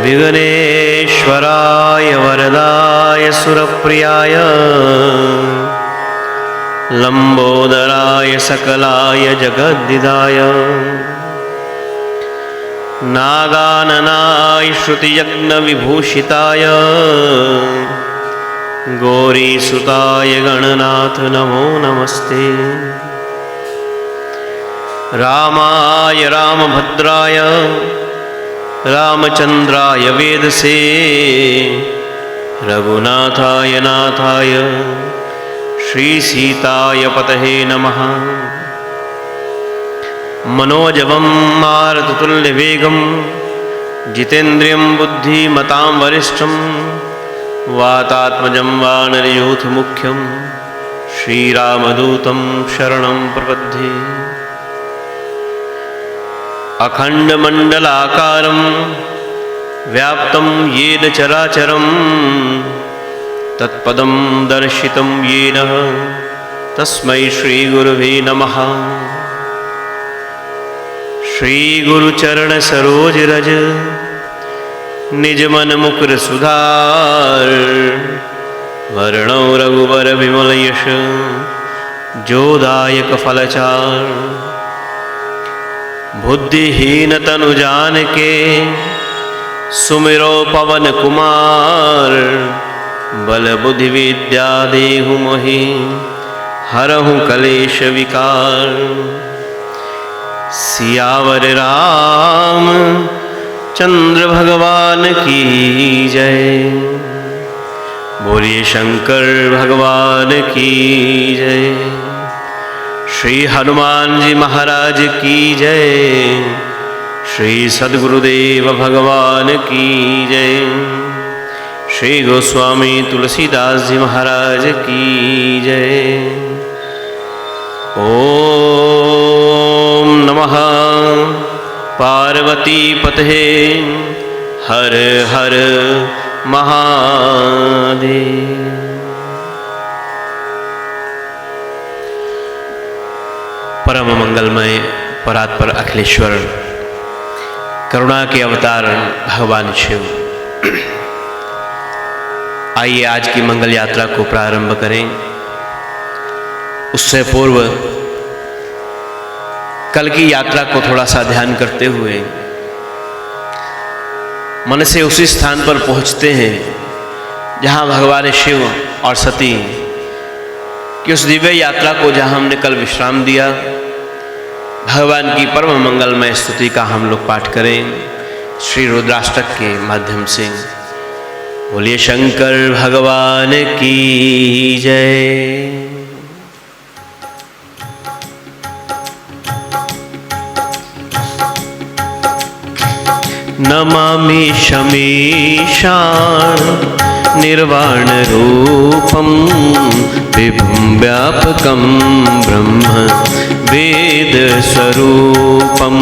विघ्नेश्वराय वरदाय सुरप्रियाय लंबोदराय सकलाय जगद्दिदाय नागाननाय श्रुतियज्ञविभूषिताय गौरीसुताय गणनाथ नमो नमस्ते। रामाय रामभद्राय रामचंद्राय वेदसे रघुनाथाय नाथाय श्रीसीताय पतये नमः। मनोजवं मारुततुल्यवेगं जितेन्द्रियं बुद्धिमतां वरिष्ठं वातात्मजं वानरयूथमुख्यं श्रीरामदूतं शरणं प्रपद्ये। अखण्डमण्डलाकारं व्याप्तं येन चराचरं तत्पदं दर्शितं येन तस्मै श्रीगुरुवे नमः। श्रीगुरुचरणसरोजरज निजमनमुकुर सुधार वर्णौ रघुवर विमल यश जोदायक फलचार। बुद्धिहीन तनु जानिके सुमिरो पवन कुमार बल बुद्धि विद्या देहु मोहि हरहु कलेश विकार। सियावर राम चंद्र भगवान की जय। बोलिए शंकर भगवान की जय। श्री हनुमान जी महाराज की जय। श्री सद्गुरुदेव भगवान की जय। श्री गोस्वामी तुलसीदास जी महाराज की जय। ओम नमः पार्वती पतये हर हर महादेव। परम मंगलमय परात्पर अखिलेश्वर करुणा के अवतार भगवान शिव, आइए आज की मंगल यात्रा को प्रारंभ करें। उससे पूर्व कल की यात्रा को थोड़ा सा ध्यान करते हुए मन से उसी स्थान पर पहुंचते हैं जहां भगवान शिव और सती कि उस दिव्य यात्रा को जहां हमने कल विश्राम दिया, भगवान की परम मंगलमय स्तुति का हम लोग पाठ करें श्री रुद्राष्टक के माध्यम से। बोलिए शंकर भगवान की जय। नमामि शमीशान निर्वाण रूपं विभुं व्यापकं ब्रह्म वेद स्वरूपं।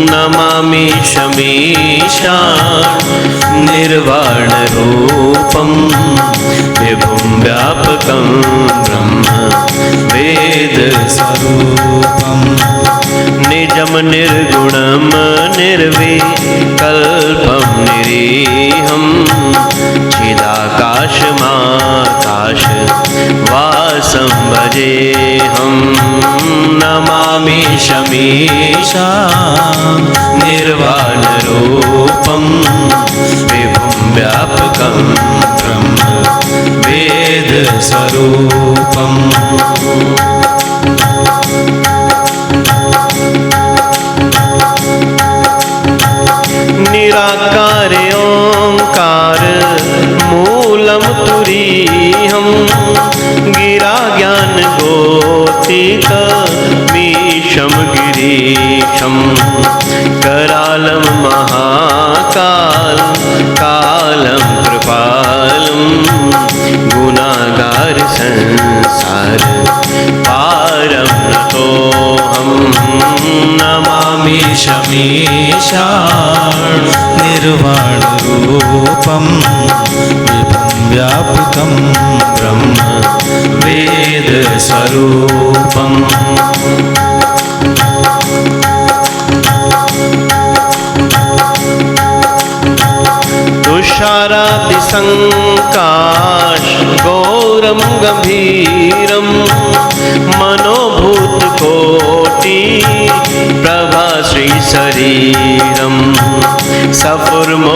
नमामि शमीशान निर्वाण रूपं विभुं व्यापकं ब्रह्म वेद स्वरूपं। निजं निर्गुणं निर्विकल्पं निरीहं चिदाकाशमाकाश वासं भजेऽहं। नमामि शमीशान निर्वाणरूपं विभुं व्यापकं ब्रह्म वेद स्वरूपम्। निराकार ओंकार मूलम तुरीहं गिरा ज्ञान गोतिक मीशं गिरीशं। करालं महाकाल कालं कृपालं गुणागार संसार पारं नतोऽहं। नमामि शमीशान निर्वाण रूपं विभुं व्यापकं ब्रह्म वेद स्वरूपम्। संकाश गौरम गंभीरम मनोभूतकोटि प्रभा श्री शरीरम सफुरमोरिकल्लो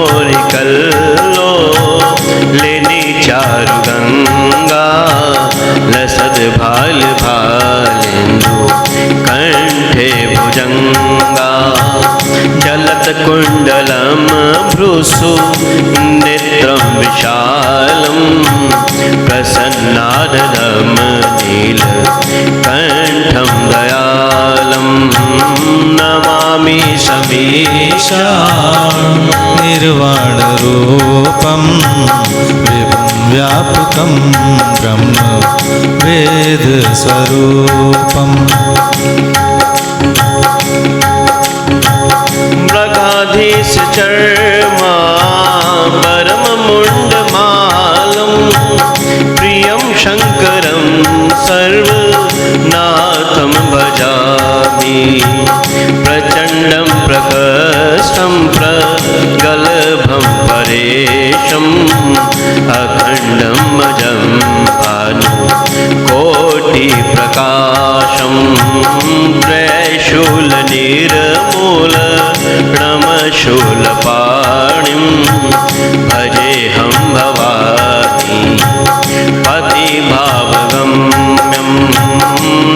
लेनी चारु गंगा लसद भाल भालेन्दु कंठे भुजंगा चलत कुंडलम भ्रूसु नेत्रम विशालम प्रसन्नादम नील कंठम दयालम नमामि समीशा निर्वाण रूपम विभुं व्यापकं ब्रह्म वेद स्वरूपम मृगाधीश चर्मा परम मुंडमालं प्रियं शंकरं सर्वनाथं भजामि प्रचंडं प्रकर्षं प्रगल्भं परेशम् अखंडं अजं भानु कोटि प्रकाशं त्रैशूल निर्मूल णमशूलपाणिं भजेऽहं भवानी पतिभावगम्यं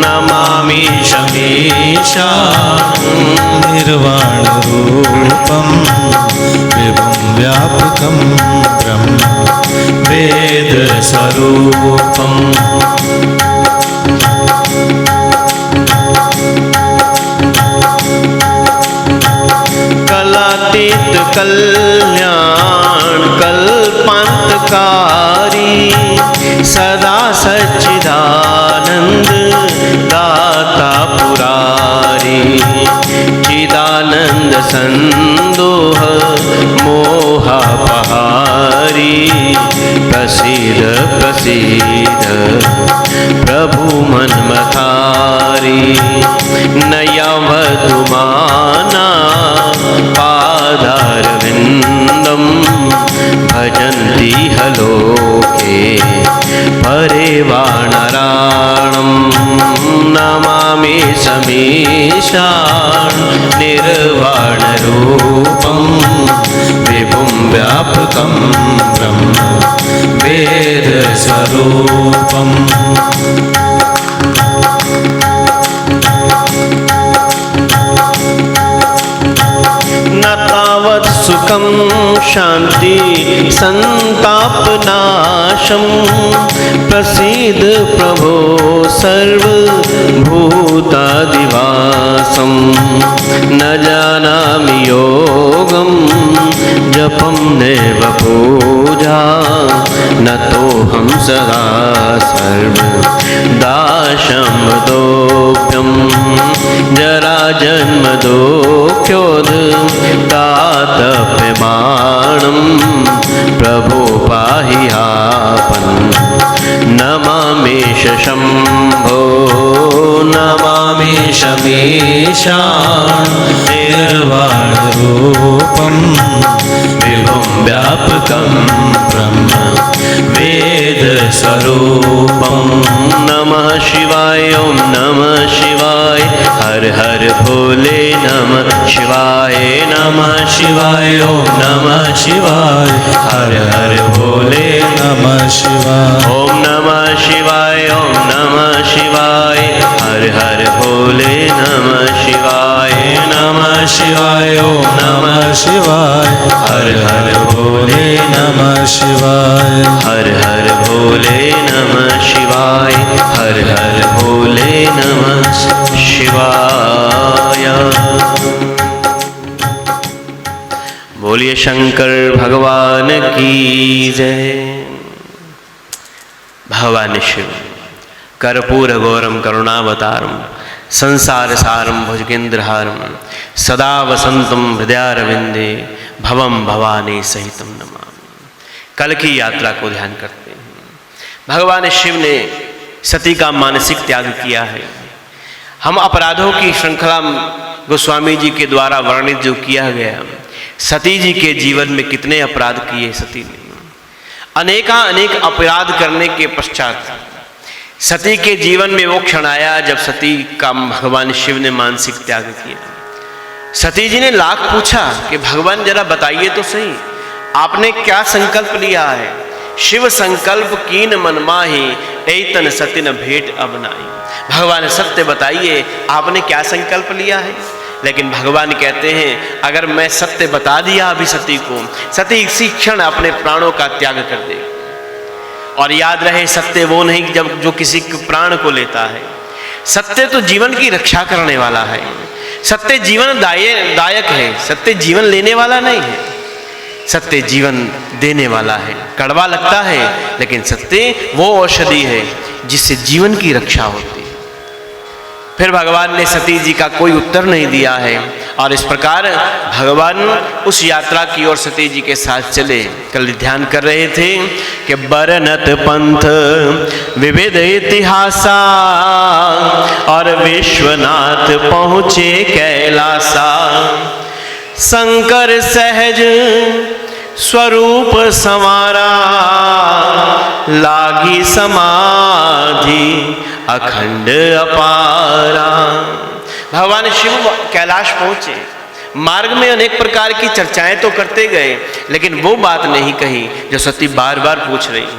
नमामि शमीशा निर्वाण रूपम विभुं व्यापकं ब्रह्म वेद स्वरूपम कलातीत कल्याण कल्पांतकारी सदा सच्चिदानंद दाता पुरारी चिदानंद संदोह मोहापहारी प्रसीद प्रसीद प्रभु मन्मथारी नयवधुमाना पादारविन्दं भजन्ति हलोके परेवाणराणं नमामि समीशान् निर्वाणरूपं विभुं व्यापकं ब्रह्म वेद स्वरूपम् न तावत् सुखं शांति संतापनाशं प्रसीद प्रभो सर्वभूतादिवासं न जानामि योगं जपं नैव पूजा न तोऽहं सदा सर्वदाशं दोप्यं जराजन्मदोऽख्योद तातप्यमाणं प्रभो पाहि आपन् नमामि शम्भो नमामि शमीशान् निर्वाणरूपं विभुं व्यापकं ब्रह्म वेद स्वरूपं नमः शिवाय ओम नमः शिवाय हर हर भोले नमः शिवाय नमः शिवाय ओम नमः शिवाय हर हर भोले नमः शिवाय ओम नमः शिवाय ओम नमः शिवाय हर हर भोले नमः शिवाय नमः शिवाय ओम नमः शिवाय हर हर भोले नमः शिवाय हर हर भोले नमः शिवाय हर हर भोले नमः शिवाय। बोलिए शंकर भगवान की जय। भगवान शिव कर्पूर गौरम करुणावतारम संसार सारम भुजगेंद्रहारम सदा वसंतम हृदयारविंदे भवम भवानी सहितम नमामि। कल की यात्रा को ध्यान करते हैं। भगवान शिव ने सती का मानसिक त्याग किया है। हम अपराधों की श्रृंखला गोस्वामी जी के द्वारा वर्णित जो किया गया, सती जी के जीवन में कितने अपराध किए सती ने। अनेक अपराध करने के पश्चात सती के जीवन में वो क्षण आया जब सती का भगवान शिव ने मानसिक त्याग किया। सती जी ने लाख पूछा कि भगवान जरा बताइए तो सही, आपने क्या संकल्प लिया है? शिव संकल्प कीन मन माही, ऐतन सतिन भेंट अब नाई। भगवान सत्य बताइए, आपने क्या संकल्प लिया है? लेकिन भगवान कहते हैं अगर मैं सत्य बता दिया अभी सती को, सती इसी क्षण अपने प्राणों का त्याग कर दे। और याद रहे, सत्य वो नहीं जब जो किसी के प्राण को लेता है। सत्य तो जीवन की रक्षा करने वाला है। सत्य जीवन दायक है, सत्य जीवन लेने वाला नहीं है। सत्य जीवन देने वाला है। कड़वा लगता है लेकिन सत्य वो औषधि है जिससे जीवन की रक्षा होती है। फिर भगवान ने सती जी का कोई उत्तर नहीं दिया है और इस प्रकार भगवान उस यात्रा की ओर सती जी के साथ चले। कल ध्यान कर रहे थे कि बरनत पंथ विविध इतिहासा और विश्वनाथ पहुँचे कैलासा। शंकर सहज स्वरूप संवारा, लागी समाधि अखंड अपारा। भगवान शिव कैलाश पहुंचे। मार्ग में अनेक प्रकार की चर्चाएं तो करते गए लेकिन वो बात नहीं कही जो सती बार बार पूछ रही है।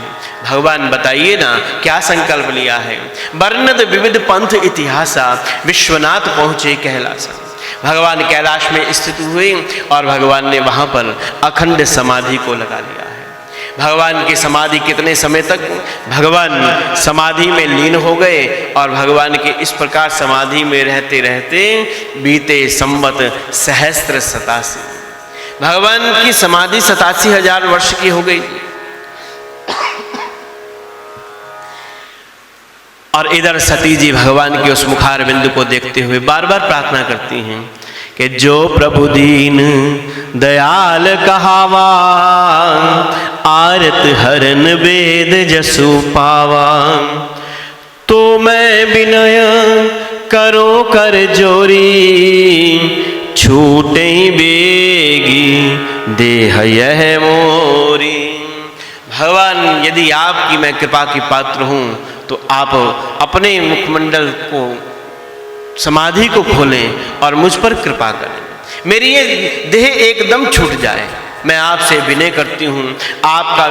भगवान बताइए ना क्या संकल्प लिया है? वर्णद विविध पंथ इतिहासा, विश्वनाथ पहुंचे कैलासा। भगवान कैलाश में स्थित हुए और भगवान ने वहां पर अखंड समाधि को लगा लिया है। भगवान की समाधि कितने समय तक? भगवान समाधि में लीन हो गए और भगवान के इस प्रकार समाधि में रहते रहते बीते संवत सहस्त्र 87। भगवान की समाधि 87,000 वर्ष की हो गई। और इधर सती जी भगवान के उस मुखार बिंदु को देखते हुए बार बार प्रार्थना करती हैं कि जो प्रभु दीन दयाल कहावा, आरत हरन वेद जसु पावा। तो मैं विनय करो कर जोरी, छूटे बेगी देह यह मोरी। भगवान यदि आपकी मैं कृपा की पात्र हूँ तो आप अपने मुखमंडल को समाधि को खोलें और मुझ पर कृपा करें। मेरी ये देह एकदम छूट जाए। मैं आपसे विनय करती हूँ, आपका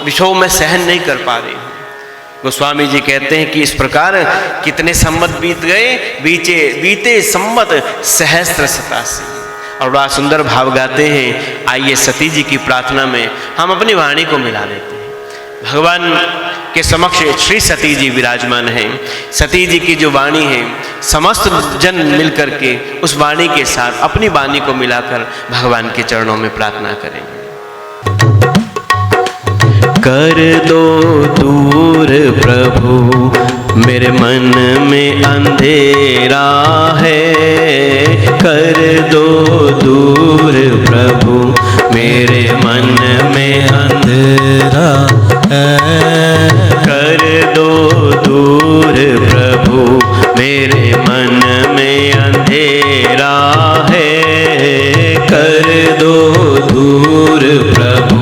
विषोह मैं सहन नहीं कर पा रही हूँ। गोस्वामी जी कहते हैं कि इस प्रकार कितने संवत बीत गए, बीते संवत सहस्त्र 87। और बड़ा सुंदर भाव गाते हैं। आइए सती जी की प्रार्थना में हम अपनी वाणी को मिला देते हैं। भगवान के समक्ष श्री सती जी विराजमान हैं। सती जी की जो वाणी है, समस्त जन मिलकर के उस वाणी के साथ अपनी वाणी को मिलाकर भगवान के चरणों में प्रार्थना करें। कर दो दूर प्रभु मेरे मन में अंधेरा है, कर दो दूर प्रभु मेरे मन में अंधेरा है, कर दो दूर प्रभु मेरे मन में अंधेरा है, कर दो दूर प्रभु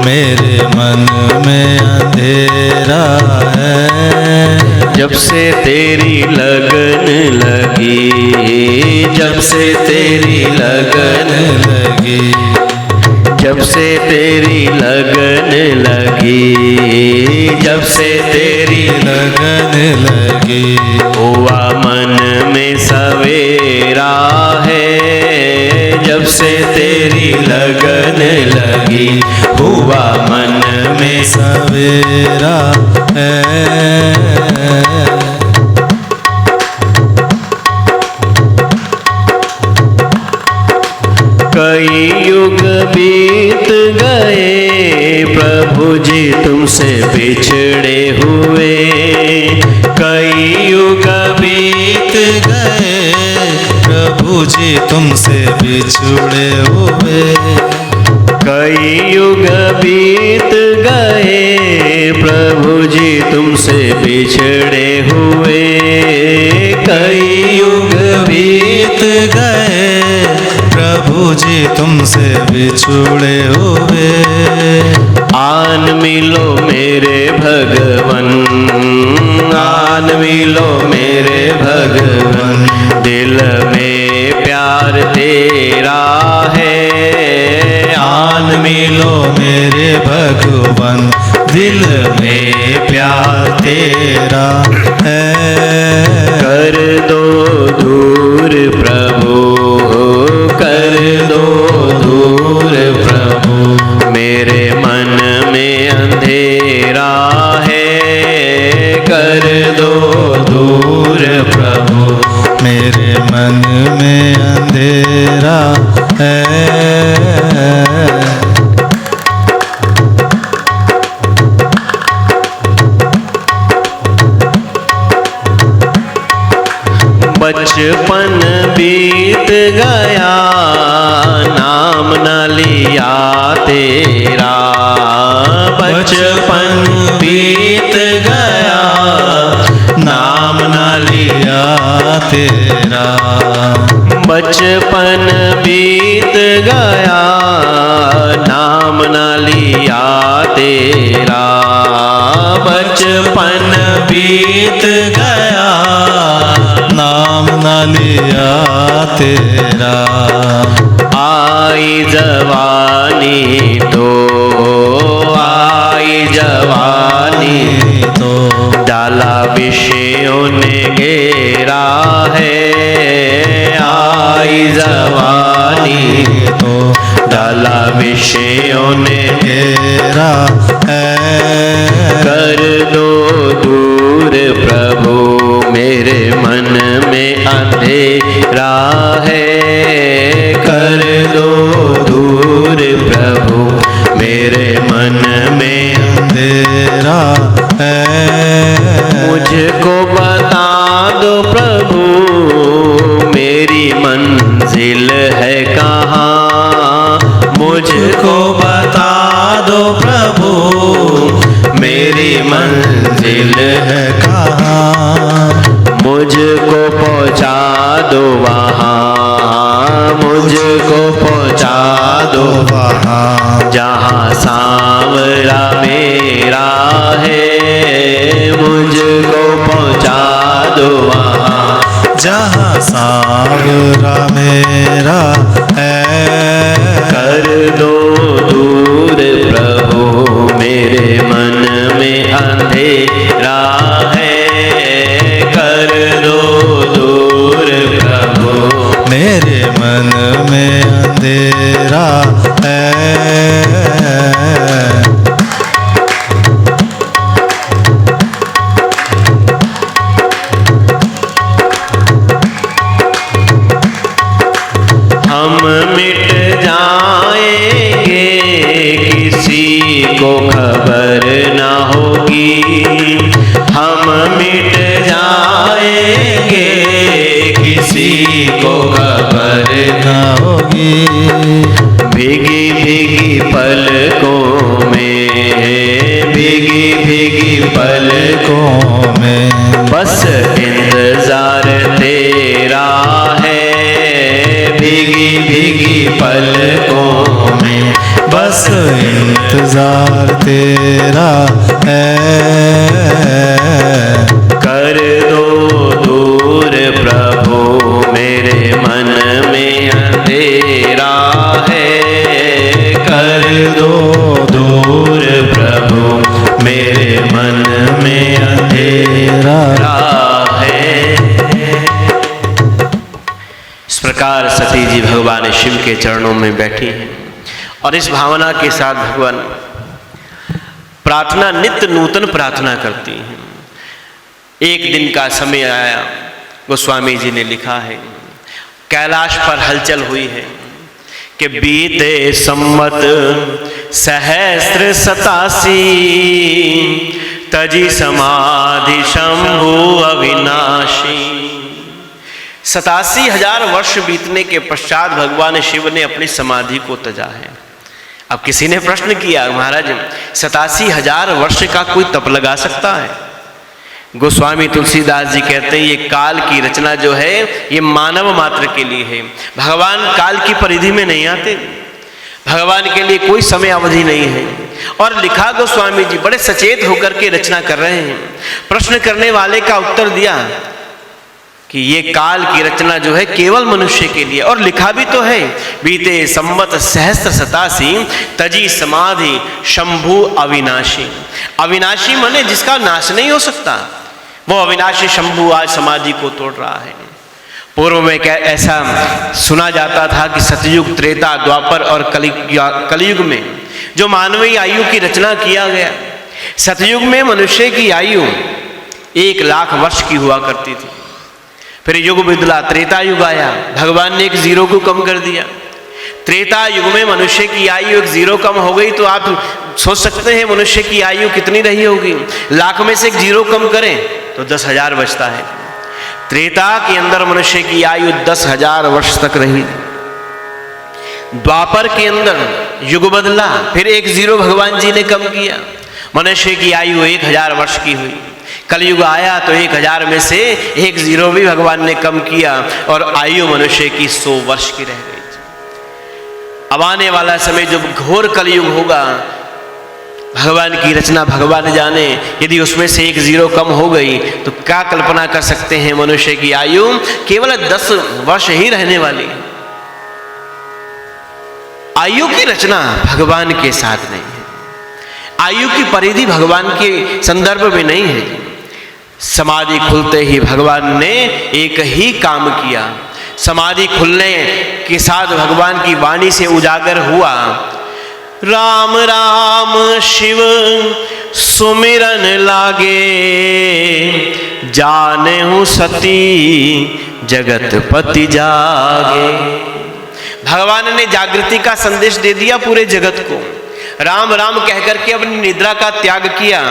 मेरे मन में अंधेरा है। जब से तेरी लगन लगी, जब से तेरी लगन लगी, जब से तेरी लगन लगी, जब से तेरी लगन लगी, हुआ मन में सवेरा है। जब से तेरी लगन लगी, हुआ मन में सवेरा है। कई युग बीत गए प्रभु जी तुमसे बिछड़े हुए, कई युग बीत गए प्रभु जी तुमसे बिछड़े हुए, कई युग बीत गए प्रभु जी तुमसे बिछड़े हुए, कई युग बीत गए प्रभु प्रभु जी तुमसे बिछुड़े हुए। आन मिलो मेरे भगवन, आन मिलो मेरे भगवन, दिल में प्यार तेरा है। आन मिलो मेरे भगवन, दिल में प्यार तेरा है। कर दो दूर प्रभु, कर दो दूर प्रभु, मेरे मन में अंधेरा है। कर दो दूर प्रभु, मेरे मन में अंधेरा है। बचपन बीत गया, नाम न लिया तेरा। बचपन बीत गया, नाम न लिया तेरा। बचपन बीत गया, नाम न लिया तेरा। बचपन बीत गया, नाम न लिया तेरा। आई जवानी तो, आई जवानी तो डाला विषयों ने घेरा है। आई जवानी तो डाला विषयों ने घेरा है। कर दो दूर प्रभु, मेरे मन में अंधेरा है। कर दो दूर प्रभु, मेरे मन में अंधेरा है। मुझको बता दो प्रभु, मेरी मंजिल है कहाँ। मुझको बता दो प्रभु, मेरी मंजिल है कहाँ। मुझको पहुँचा दो वहाँ, मुझको पहुँचा दो वहाँ, जहाँ सांवरा मेरा है। मुझको पहुँचा दो वहाँ, जहाँ सांवरा मेरा है। कर दो दूर प्रभु, मेरे मन में अंधेरा है। कर दो दूर प्रभु, मेरे मन में अंधेरा है। हम मिट जाएंगे, किसी को खबर ना होगी। हम मिट जाएंगे, किसी को खबर ना होगी। भीगी भीगी पलकों में, भीगी भीगी पलकों में बस इंतजार तेरा है। भीगी भीगी पलकों में बस इंतजार तेरा है। कर दो दूर प्रभु, मेरे मन में अंधेरा है। कर दो दूर प्रभु, मेरे मन में अंधेरा है। इस प्रकार सती जी भगवान शिव के चरणों में बैठी हैं और इस भावना के साथ भगवान प्रार्थना, नित्य नूतन प्रार्थना करती हैं। एक दिन का समय आया, गोस्वामी जी ने लिखा है, कैलाश पर हलचल हुई है कि बीते सम्मत सहस्त्र 87 तजी समाधि शंभु अविनाशी। 87,000 वर्ष बीतने के पश्चात भगवान शिव ने अपनी समाधि को तजा है। अब किसी ने प्रश्न किया, महाराज 87,000 वर्ष का कोई तप लगा सकता है? गोस्वामी तुलसीदास जी कहते हैं ये काल की रचना जो है ये मानव मात्र के लिए है। भगवान काल की परिधि में नहीं आते, भगवान के लिए कोई समय अवधि नहीं है। और लिखा गोस्वामी जी बड़े सचेत होकर के रचना कर रहे हैं। प्रश्न करने वाले का उत्तर दिया कि ये काल की रचना जो है केवल मनुष्य के लिए, और लिखा भी तो है, बीते संवत सहस्त्र सतासी तजी समाधि शंभु अविनाशी। अविनाशी माने जिसका नाश नहीं हो सकता, वो अविनाशी शंभु आज समाधि को तोड़ रहा है। पूर्व में क्या ऐसा सुना जाता था कि सतयुग, त्रेता, द्वापर और कलयुग में जो मानवीय आयु की रचना किया गया, सतयुग में मनुष्य की आयु 1,00,000 वर्ष की हुआ करती थी। फिर युग बदला, त्रेता युग आया, भगवान ने एक जीरो को कम कर दिया। त्रेता युग में मनुष्य की आयु एक जीरो कम हो गई, तो आप सोच सकते हैं मनुष्य की आयु कितनी रही होगी। 1,00,000 में से एक जीरो कम करें तो 10,000 बचता है। त्रेता के अंदर मनुष्य की आयु 10,000 वर्ष तक रही। द्वापर के अंदर युग बदला, फिर एक जीरो भगवान जी ने कम किया, मनुष्य की आयु 1,000 वर्ष की हुई। कलयुग आया तो 1,000 में से एक जीरो भी भगवान ने कम किया और आयु मनुष्य की 100 वर्ष की रह गई। अब आने वाला समय जब घोर कलयुग होगा, भगवान की रचना भगवान जाने, यदि उसमें से एक जीरो कम हो गई तो क्या कल्पना कर सकते हैं, मनुष्य की आयु केवल 10 वर्ष ही रहने वाली। आयु की रचना भगवान के साथ नहीं है, आयु की परिधि भगवान के संदर्भ में नहीं है। समाधि खुलते ही भगवान ने एक ही काम किया। समाधि खुलने के साथ भगवान की वाणी से उजागर हुआ, राम राम शिव सुमिरन लागे, जाने हूँ सती जगत पति जागे। भगवान ने जागृति का संदेश दे दिया पूरे जगत को। राम राम कहकर के अपनी निद्रा का त्याग किया,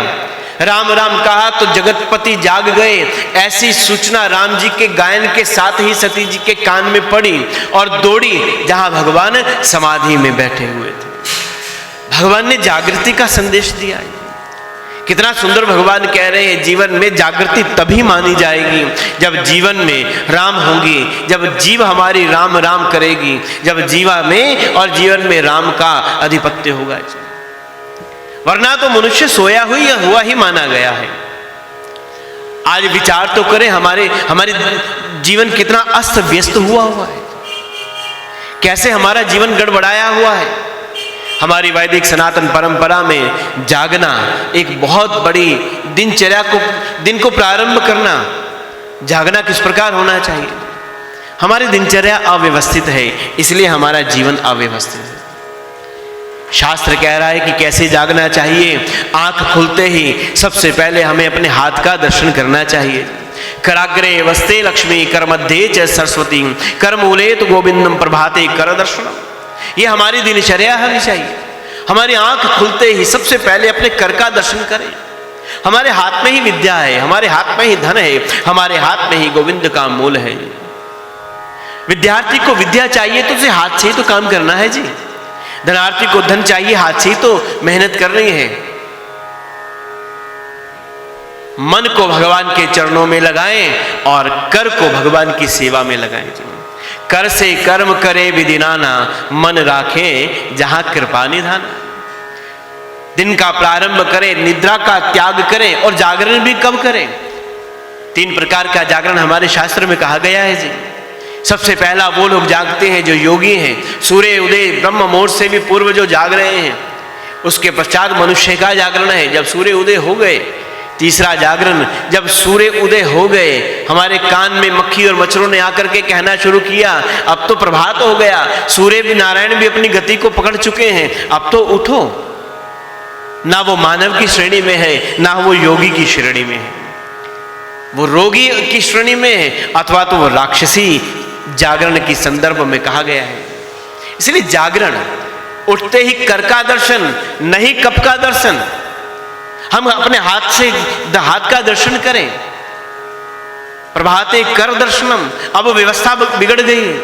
राम राम कहा तो जगतपति जाग गए। ऐसी सूचना राम जी के गायन के साथ ही सती जी के कान में पड़ी और दौड़ी जहां भगवान समाधि में बैठे हुए थे। भगवान ने जागृति का संदेश दिया। कितना सुंदर भगवान कह रहे हैं, जीवन में जागृति तभी मानी जाएगी जब जीवन में राम होंगी, जब जीव हमारी राम राम करेगी, जब जीवा में और जीवन में राम का आधिपत्य होगा। वरना तो मनुष्य सोया हुआ ही माना गया है। आज विचार तो करें, हमारे जीवन कितना अस्त व्यस्त हुआ है, कैसे हमारा जीवन गड़बड़ाया हुआ है। हमारी वैदिक सनातन परंपरा में जागना एक बहुत बड़ी दिनचर्या को, दिन को प्रारंभ करना, जागना किस प्रकार होना चाहिए। हमारी दिनचर्या अव्यवस्थित है, इसलिए हमारा जीवन अव्यवस्थित है। शास्त्र कह रहा है कि कैसे जागना चाहिए। आंख खुलते ही सबसे पहले हमें अपने हाथ का दर्शन करना चाहिए। कराग्रे वस्ते लक्ष्मी, कर मध्य च सरस्वती, कर मूले तो गोविंदम, प्रभाते कर दर्शनम। ये हमारी दिनचर्या होनी चाहिए। हमारी आंख खुलते ही सबसे पहले अपने कर का दर्शन करें। हमारे हाथ में ही विद्या है, हमारे हाथ में ही धन है, हमारे हाथ में ही गोविंद का मूल है। विद्यार्थी को विद्या चाहिए तो उसे हाथ से ही तो काम करना है जी। धनार्थी को धन चाहिए, हाथ से ही तो मेहनत करनी है। मन को भगवान के चरणों में लगाएं और कर को भगवान की सेवा में लगाएं। कर से कर्म करे विदिनाना, मन राखे जहां कृपा निधाना। दिन का प्रारंभ करें, निद्रा का त्याग करें और जागरण भी कब करें। 3 प्रकार का जागरण हमारे शास्त्र में कहा गया है जी। सबसे पहला वो लोग जागते हैं जो योगी हैं, सूर्य उदय ब्रह्म मुहूर्त से भी पूर्व जो जाग रहे हैं। उसके पश्चात मनुष्य का जागरण है जब सूर्य उदय हो गए। तीसरा जागरण जब सूर्य उदय हो गए, हमारे कान में मक्खी और मच्छरों ने आकर के कहना शुरू किया, अब तो प्रभात हो गया, सूर्य भी नारायण भी अपनी गति को पकड़ चुके हैं, अब तो उठो। ना वो मानव की श्रेणी में है, ना वो योगी की श्रेणी में है, वो रोगी की श्रेणी में है, अथवा तो वो राक्षसी जागरण की संदर्भ में कहा गया है। इसलिए जागरण, उठते ही कर का दर्शन, नहीं कप का दर्शन। हम अपने हाथ से हाथ का दर्शन करें। प्रभाते कर दर्शनम। अब व्यवस्था बिगड़ गई है,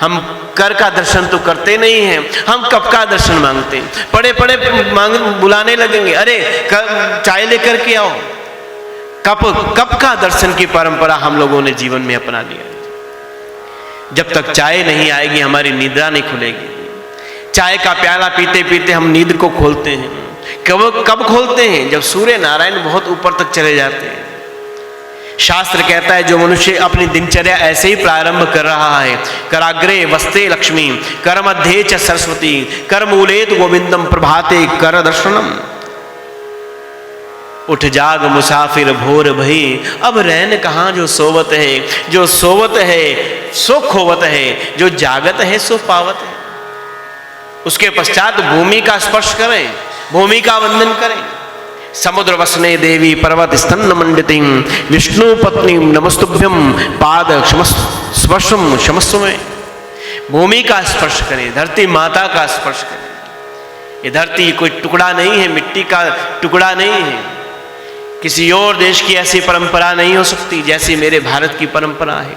हम कर का दर्शन तो करते नहीं हैं, हम कप का दर्शन मांगते हैं। पड़े पड़े बुलाने लगेंगे, अरे चाय लेकर के आओ। कप का दर्शन की परंपरा हम लोगों ने जीवन में अपना लिया। जब तक चाय नहीं आएगी हमारी निद्रा नहीं खुलेगी। चाय का प्याला पीते पीते हम नींद को खोलते हैं। कब खोलते हैं? जब सूर्य नारायण बहुत ऊपर तक चले जाते हैं। शास्त्र कहता है जो मनुष्य अपनी दिनचर्या ऐसे ही प्रारंभ कर रहा है, कराग्रे वस्ते लक्ष्मी, कर मध्ये च सरस्वती, कर मूलेत गोविंदम, प्रभाते कर दर्शनम। उठ जाग मुसाफिर भोर भई, अब रैन कहाँ जो सोवत है, जो सोवत है सो खोवत है, जो जागत है सो पावत है। उसके पश्चात भूमि का स्पर्श करें, भूमि का वंदन करें। समुद्र वसने देवी पर्वत स्तन मंडितिं, विष्णु पत्नी नमस्तुभ्यम, पाद स्पर्शम क्षमस्व में। भूमि का स्पर्श करें, धरती माता का स्पर्श करें। ये धरती कोई टुकड़ा नहीं है, मिट्टी का टुकड़ा नहीं है। किसी और देश की ऐसी परंपरा नहीं हो सकती जैसी मेरे भारत की परंपरा है।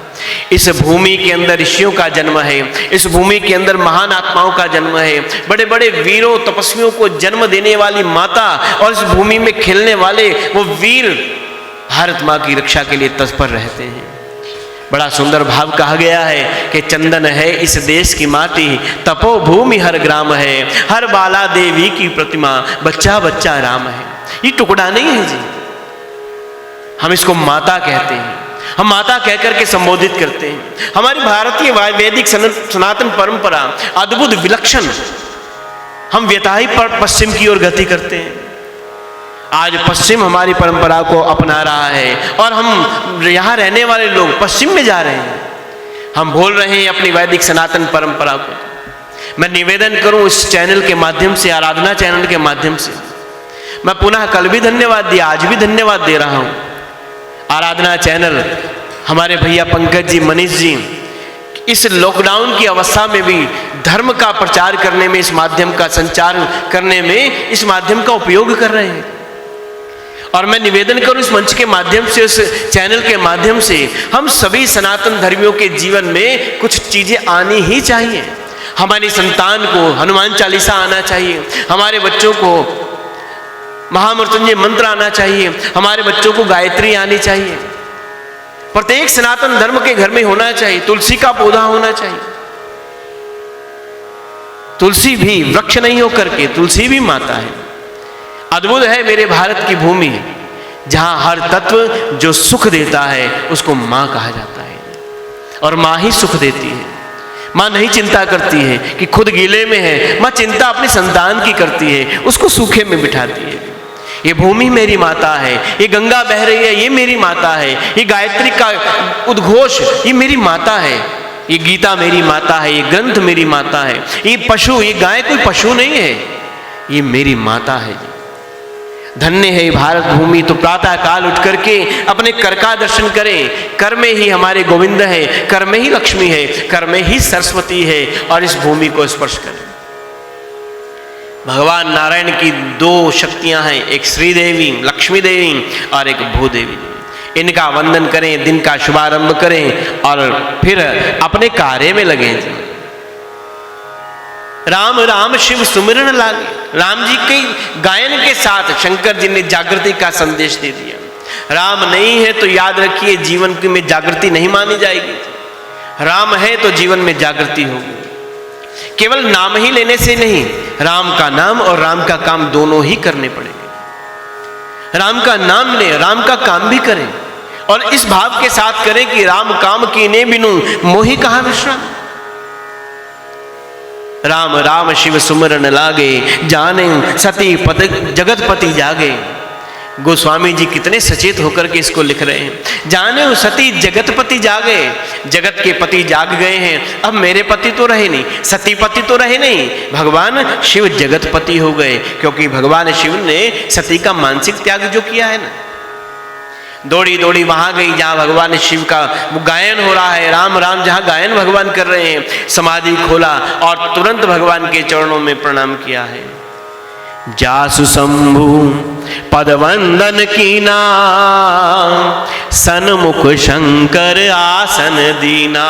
इस भूमि के अंदर ऋषियों का जन्म है, इस भूमि के अंदर महान आत्माओं का जन्म है, बड़े बड़े वीरों तपस्वियों को जन्म देने वाली माता, और इस भूमि में खेलने वाले वो वीर भारत माँ की रक्षा के लिए तत्पर रहते हैं। बड़ा सुंदर भाव कहा गया है कि चंदन है इस देश की माटी, तपो भूमि हर ग्राम है, हर बाला देवी की प्रतिमा, बच्चा बच्चा राम है। ये टुकड़ा नहीं है जी, हम इसको माता कहते हैं, हम माता कहकर के संबोधित करते हैं। हमारी भारतीय वैदिक सनातन परंपरा अद्भुत विलक्षण, हम व्यताही पर पश्चिम की ओर गति करते हैं। आज पश्चिम हमारी परंपरा को अपना रहा है और हम यहाँ रहने वाले लोग पश्चिम में जा रहे हैं। हम भूल रहे हैं अपनी वैदिक सनातन परंपरा को। मैं निवेदन करूं इस चैनल के माध्यम से, आराधना चैनल के माध्यम से, मैं पुनः कल भी धन्यवाद दिया, आज भी धन्यवाद दे रहा हूं। आराधना चैनल, हमारे भैया पंकज जी, मनीष जी, इस लॉकडाउन की अवस्था में भी धर्म का प्रचार करने में, इस माध्यम का संचार करने में इस माध्यम का उपयोग कर रहे हैं। और मैं निवेदन करूं इस मंच के माध्यम से, इस चैनल के माध्यम से, हम सभी सनातन धर्मियों के जीवन में कुछ चीजें आनी ही चाहिए। हमारी संतान को हनुमान चालीसा आना चाहिए, हमारे बच्चों को महामृत्युंजय मंत्र आना चाहिए, हमारे बच्चों को गायत्री आनी चाहिए। प्रत्येक सनातन धर्म के घर में होना चाहिए। तुलसी का पौधा होना चाहिए। तुलसी भी वृक्ष नहीं होकर के, तुलसी भी माता है। अद्भुत है मेरे भारत की भूमि, जहां हर तत्व जो सुख देता है उसको मां कहा जाता है, और मां ही सुख देती है। मां नहीं चिंता करती है कि खुद गीले में है, मां चिंता अपनी संतान की करती है, उसको सूखे में बिठाती है। ये भूमि मेरी माता है, ये गंगा बह रही है, ये मेरी माता है, ये गायत्री का उद्घोष ये मेरी माता है, ये गीता मेरी माता है, ये ग्रंथ मेरी माता है, ये पशु, ये गाय कोई पशु नहीं है, ये मेरी माता है। धन्य है भारत भूमि। तो प्रातः काल उठ करके अपने कर का दर्शन करें। कर में ही हमारे गोविंद है, कर में ही लक्ष्मी है, कर में ही सरस्वती है, और इस भूमि को स्पर्श करें। भगवान नारायण की दो शक्तियां हैं, एक श्री देवी लक्ष्मी देवी और एक भूदेवी। इनका वंदन करें, दिन का शुभारंभ करें और फिर अपने कार्य में लगें। राम राम शिव सुमिरन लागे। राम जी के गायन के साथ शंकर जी ने जागृति का संदेश दे दिया। राम नहीं है तो याद रखिए जीवन में जागृति नहीं मानी जाएगी। राम है तो जीवन में जागृति होगी। केवल नाम ही लेने से नहीं, राम का नाम और राम का काम दोनों ही करने पड़ेंगे। राम का नाम ले, राम का काम भी करें, और इस भाव के साथ करें कि राम काम कीने बिनु मोहि कहाँ विश्राम। राम राम शिव सुमरन लागे, जाने सती पति जगतपति जागे। गोस्वामी जी कितने सचेत होकर के इसको लिख रहे हैं। जाने सती जगतपति जागे, जगत के पति जाग गए हैं। अब मेरे पति तो रहे नहीं, सती पति तो रहे नहीं, भगवान शिव जगतपति हो गए, क्योंकि भगवान शिव ने सती का मानसिक त्याग जो किया है ना। दौड़ी दौड़ी वहां गई जहां भगवान शिव का गायन हो रहा है। राम राम जहां गायन भगवान कर रहे हैं, समाधि खोला और तुरंत भगवान के चरणों में प्रणाम किया है। जासु शंभु पदवंदन कीना, सन्मुख शंकर आसन दीना।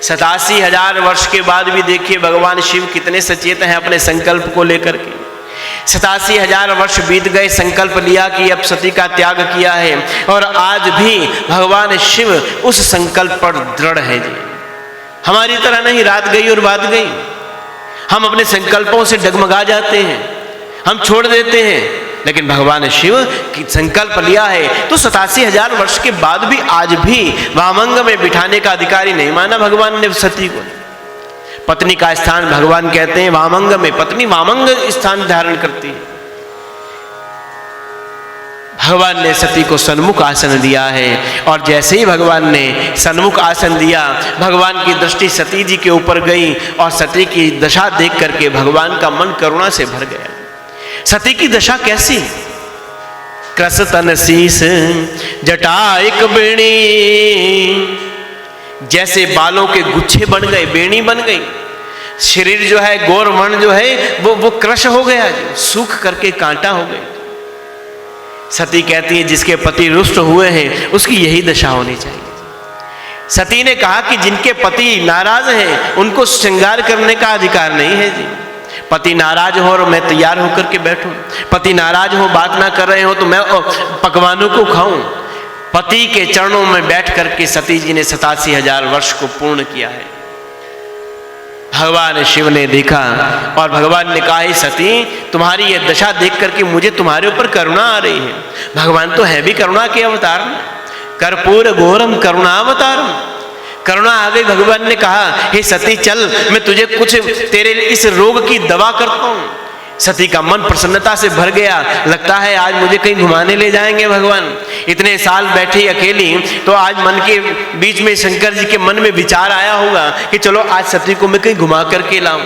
87,000 वर्ष के बाद भी देखिए भगवान शिव कितने सचेत हैं अपने संकल्प को लेकर के। 87,000 वर्ष बीत गए, संकल्प लिया कि अब सती का त्याग किया है, और आज भी भगवान शिव उस संकल्प पर दृढ़ है जी। हमारी तरह नहीं रात गई और बात गई। हम अपने संकल्पों से डगमगा जाते हैं, हम छोड़ देते हैं, लेकिन भगवान शिव की संकल्प लिया है तो 87,000 वर्ष के बाद भी आज भी वामंग में बिठाने का अधिकारी नहीं माना भगवान ने सती को। पत्नी का स्थान भगवान कहते हैं वामंग में, पत्नी वामंग स्थान धारण करती है। भगवान ने सती को सन्मुख आसन दिया है, और जैसे ही भगवान ने सन्मुख आसन दिया, भगवान की दृष्टि सती जी के ऊपर गई, और सती की दशा देख करके भगवान का मन करुणा से भर गया। सती की दशा कैसी? कृस तन शीस जटा एक बेणी, जैसे बालों के गुच्छे बन गए, बेणी बन गई। शरीर जो है, गौरवर्ण जो है वो क्रश हो गया, सूख करके कांटा हो गई। सती कहती है जिसके पति रुष्ट हुए हैं उसकी यही दशा होनी चाहिए। सती ने कहा कि जिनके पति नाराज हैं उनको श्रृंगार करने का अधिकार नहीं है जी। पति नाराज हो और मैं तैयार होकर के बैठूं, पति नाराज हो, बात ना कर रहे हो तो मैं पकवानों को खाऊं। पति के चरणों में बैठ करके सती जी ने 87,000 वर्ष को पूर्ण किया है। भगवान शिव ने देखा और भगवान ने कहा सती तुम्हारी यह दशा देख करके मुझे तुम्हारे ऊपर करुणा आ रही है। भगवान तो है भी करुणा के अवतार, कर्पूर घोरम करुणावतारम, करुणा आ गई। भगवान ने कहा हे सती चल मैं तुझे कुछ तेरे इस रोग की दवा करता हूं। सती का मन प्रसन्नता से भर गया, लगता है आज मुझे कहीं घुमाने ले जाएंगे भगवान। इतने साल बैठी अकेली, तो आज मन के बीच में शंकर जी के मन में विचार आया होगा कि चलो आज सती को मैं कहीं घुमा करके लाऊं।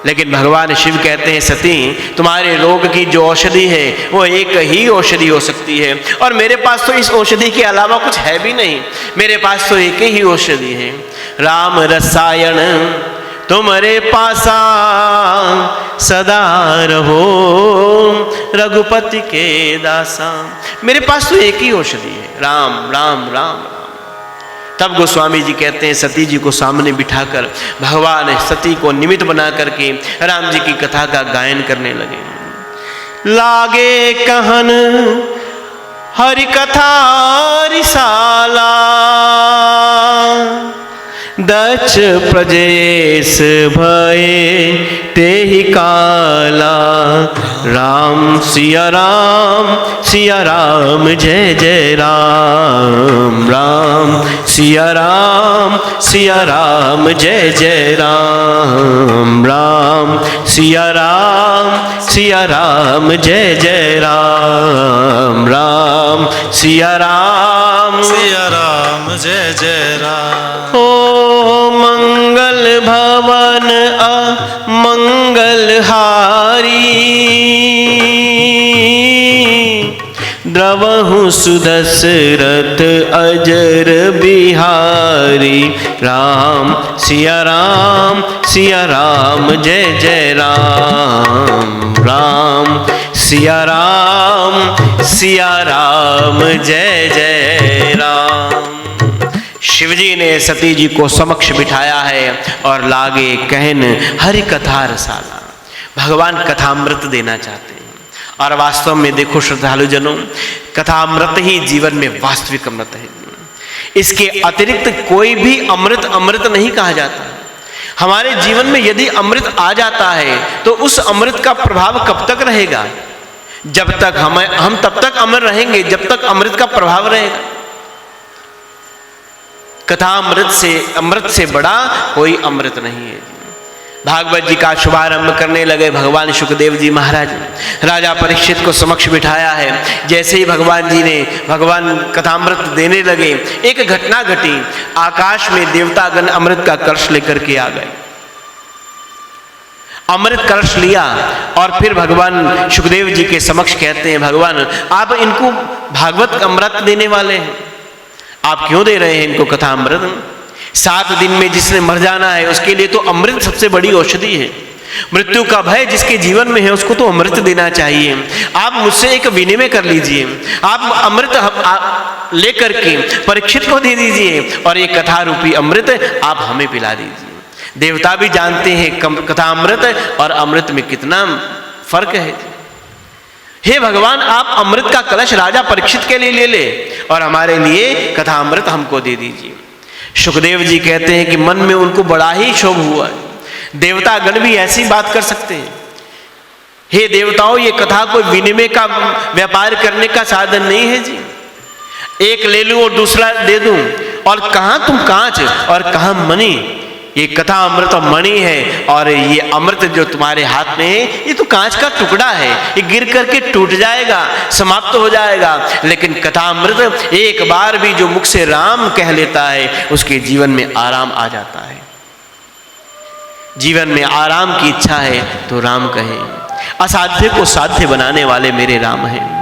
लेकिन भगवान शिव कहते हैं सती तुम्हारे रोग की जो औषधि है वो एक ही औषधि हो सकती है, और मेरे पास तो इस औषधि के अलावा कुछ है भी नहीं। मेरे पास तो एक ही औषधि है, राम रसायन तुम्हारे पासा सदा रहो रघुपति के दासा। मेरे पास तो एक ही औषधि है, राम राम राम राम। तब गोस्वामी जी कहते हैं सती जी को सामने बिठाकर भगवान सती को निमित्त बना करके राम जी की कथा का गायन करने लगे। लागे कहन हरि कथा रिसाला, दक्ष प्रजेश भये तेहि काला। राम सिया राम जय जय राम, राम सिया राम जय जय राम, राम सिया राम जय जय राम, राम सिया राम जय जय राम। ओ मंगल भवन अमंगल हारी, द्रवहु सुदशरथ अजर बिहारी। राम सिया राम जय जय राम, राम सिया राम जय जय राम। शिवजी ने सती जी को समक्ष बिठाया है और लागे कहन हरि कथा रसाला। भगवान कथामृत देना चाहते हैं, और वास्तव में देखो श्रद्धालुजनों, कथामृत ही जीवन में वास्तविक अमृत है। इसके अतिरिक्त कोई भी अमृत अमृत नहीं कहा जाता। हमारे जीवन में यदि अमृत आ जाता है तो उस अमृत का प्रभाव कब तक रहेगा? जब तक हम तब तक अमर रहेंगे जब तक अमृत का प्रभाव रहेगा। कथा अमृत से बड़ा कोई अमृत नहीं है। भागवत जी का शुभारंभ करने लगे भगवान सुखदेव जी महाराज। राजा परीक्षित को समक्ष बिठाया है। जैसे ही भगवान जी ने कथामृत देने लगे, एक घटना घटी। आकाश में देवतागण अमृत का कलश लेकर के आ गए। अमृत कलश लिया और फिर भगवान सुखदेव जी के समक्ष कहते हैं भगवान आप इनको भागवत अमृत देने वाले हैं, आप क्यों दे रहे हैं इनको कथा अमृत? 7 दिन में जिसने मर जाना है उसके लिए तो अमृत सबसे बड़ी औषधि है। मृत्यु का भय जिसके जीवन में है उसको तो अमृत देना चाहिए। आप मुझसे एक विनिमय कर लीजिए, आप अमृत लेकर के परीक्षित को दे दीजिए और एक कथा रूपी अमृत आप हमें पिला दीजिए। देवता भी जानते हैं कथा अमृत और अमृत में कितना फर्क है। हे भगवान, आप अमृत का कलश राजा परीक्षित के लिए ले ले और हमारे लिए कथा अमृत हमको दे दीजिए। सुखदेव जी कहते हैं कि मन में उनको बड़ा ही क्षोभ हुआ। देवता गण भी ऐसी बात कर सकते हैं? हे देवताओं, ये कथा कोई विनिमय का व्यापार करने का साधन नहीं है जी। एक ले लूं और दूसरा दे दूं, और कहां तुम कांच और कहां मणि। ये कथा अमृत और मणि है, और ये अमृत जो तुम्हारे हाथ में है ये तो कांच का टुकड़ा है, ये गिर करके टूट जाएगा, समाप्त हो जाएगा। लेकिन कथा अमृत एक बार भी जो मुख से राम कह लेता है उसके जीवन में आराम आ जाता है। जीवन में आराम की इच्छा है तो राम कहें। असाध्य को साध्य बनाने वाले मेरे राम हैं।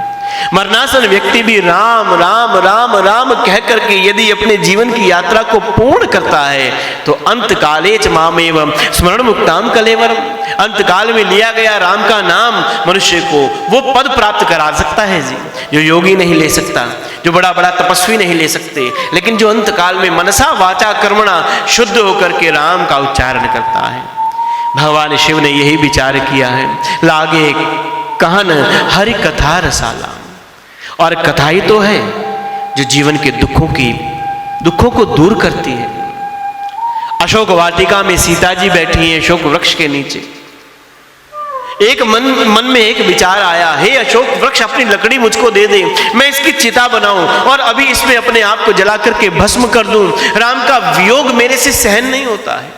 मरणासन व्यक्ति भी राम राम राम राम कह करके यदि अपने जीवन की यात्रा को पूर्ण करता है तो अंत काले च मामेवं स्मरण मुक्ताम कलेवरम। अंत काल में लिया गया राम का नाम मनुष्य को वो पद प्राप्त करा सकता है जी, जो योगी नहीं ले सकता, जो बड़ा बड़ा तपस्वी नहीं ले सकते, लेकिन जो अंत काल में मनसा वाचा कर्मणा शुद्ध होकर के राम का उच्चारण करता है। भगवान शिव ने यही विचार किया है, लागे कहन हरि कथा रसाला। और कथा ही तो है जो जीवन के दुखों को दूर करती है। अशोक वाटिका में सीता जी बैठी हैं अशोक वृक्ष के नीचे। एक मन में एक विचार आया, हे अशोक वृक्ष, अपनी लकड़ी मुझको दे दे, मैं इसकी चिता बनाऊं और अभी इसमें अपने आप को जला करके भस्म कर दूं। राम का वियोग मेरे से सहन नहीं होता है।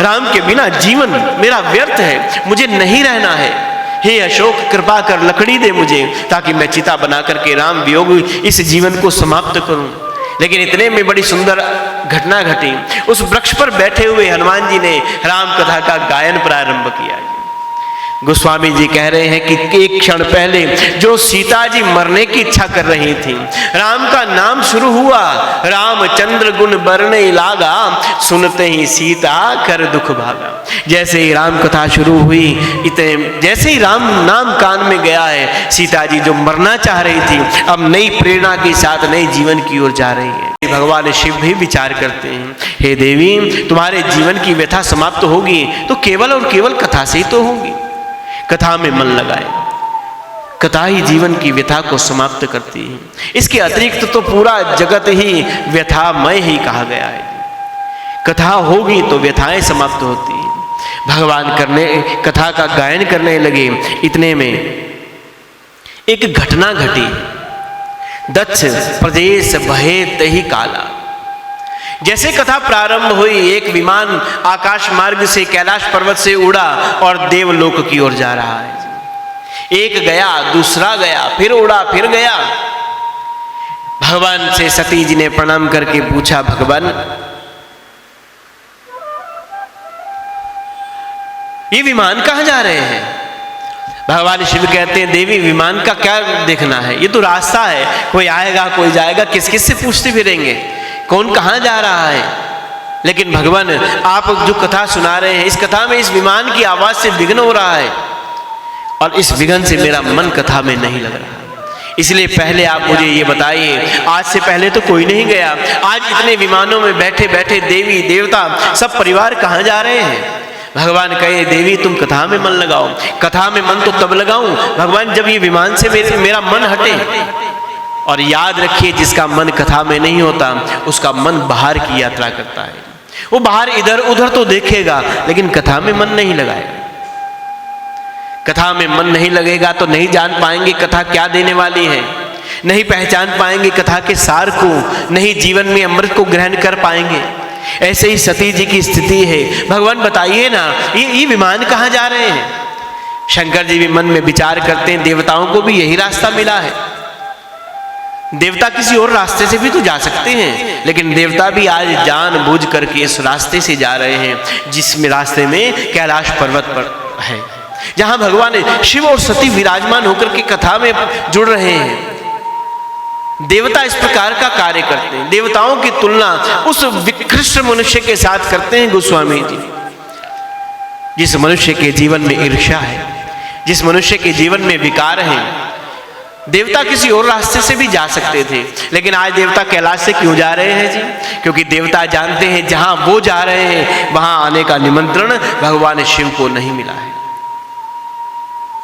राम के बिना जीवन मेरा व्यर्थ है, मुझे नहीं रहना है। हे अशोक, कृपा कर लकड़ी दे मुझे, ताकि मैं चिता बना करके राम वियोग इस जीवन को समाप्त करूं। लेकिन इतने में बड़ी सुंदर घटना घटी। उस वृक्ष पर बैठे हुए हनुमान जी ने राम कथा का गायन प्रारंभ किया। गोस्वामी जी कह रहे हैं कि एक क्षण पहले जो सीता जी मरने की इच्छा कर रही थी, राम का नाम शुरू हुआ, रामचंद्र गुण बरने लागा, सुनते ही सीता कर दुख भागा। जैसे ही राम कथा शुरू हुई, इतने जैसे ही राम नाम कान में गया है, सीता जी जो मरना चाह रही थी अब नई प्रेरणा के साथ नए जीवन की ओर जा रही है। भगवान शिव भी विचार करते हैं, हे देवी, तुम्हारे जीवन की व्यथा समाप्त होगी तो केवल और केवल कथा से ही तो होगी। कथा में मन लगाए, कथा ही जीवन की व्यथा को समाप्त करती है। इसके अतिरिक्त तो पूरा जगत ही व्यथामय ही कहा गया है। कथा होगी तो व्यथाएं समाप्त होती हैं। भगवान कथा का गायन करने लगे। इतने में एक घटना घटी। दक्ष प्रदेश भये तहि काला। जैसे कथा प्रारंभ हुई, एक विमान आकाश मार्ग से कैलाश पर्वत से उड़ा और देवलोक की ओर जा रहा है। एक गया, दूसरा गया, फिर उड़ा, फिर गया। भगवान से सती जी ने प्रणाम करके पूछा, भगवान ये विमान कहां जा रहे हैं? भगवान शिव कहते हैं, देवी विमान का क्या देखना है, ये तो रास्ता है, कोई आएगा कोई जाएगा, किस किस से पूछते फिरेंगे, कौन कहां जा रहा है। लेकिन भगवान आप जो कथा सुना रहे हैं, इस कथा में इस विमान की आवाज से विघ्न हो रहा है और इस विघ्न से मेरा मन कथा में नहीं लग रहा। इसलिए पहले आप मुझे ये बताइए, आज से पहले तो कोई नहीं गया, आज इतने विमानों में बैठे बैठे देवी देवता सब परिवार कहां जा रहे हैं? भगवान कहे, देवी तुम कथा में मन लगाओ। कथा में मन तो तब लगाऊं भगवान जब ये विमान से मेरा मन हटे। और याद रखिए, जिसका मन कथा में नहीं होता उसका मन बाहर की यात्रा करता है। वो बाहर इधर उधर तो देखेगा लेकिन कथा में मन नहीं लगाएगा। कथा में मन नहीं लगेगा तो नहीं जान पाएंगे कथा क्या देने वाली है, नहीं पहचान पाएंगे कथा के सार को, नहीं जीवन में अमृत को ग्रहण कर पाएंगे। ऐसे ही सती जी की स्थिति है। भगवान बताइए ना, ये विमान कहाँ जा रहे हैं? शंकर जी भी मन में विचार करते हैं, देवताओं को भी यही रास्ता मिला है। देवता किसी और रास्ते से भी तो जा सकते हैं, लेकिन देवता भी आज जानबूझ करके इस रास्ते से जा रहे हैं जिसमें रास्ते में कैलाश पर्वत पर है, जहां भगवान शिव और सती विराजमान होकर के कथा में जुड़ रहे हैं। देवता इस प्रकार का कार्य करते हैं। देवताओं की तुलना उस विकृष्ट मनुष्य के साथ करते हैं गोस्वामी जी, जिस मनुष्य के जीवन में ईर्ष्या है, जिस मनुष्य के जीवन में विकार है। देवता किसी और रास्ते से भी जा सकते थे, लेकिन आज देवता कैलाश से क्यों जा रहे हैं जी? क्योंकि देवता जानते हैं जहां वो जा रहे हैं वहां आने का निमंत्रण भगवान शिव को नहीं मिला है।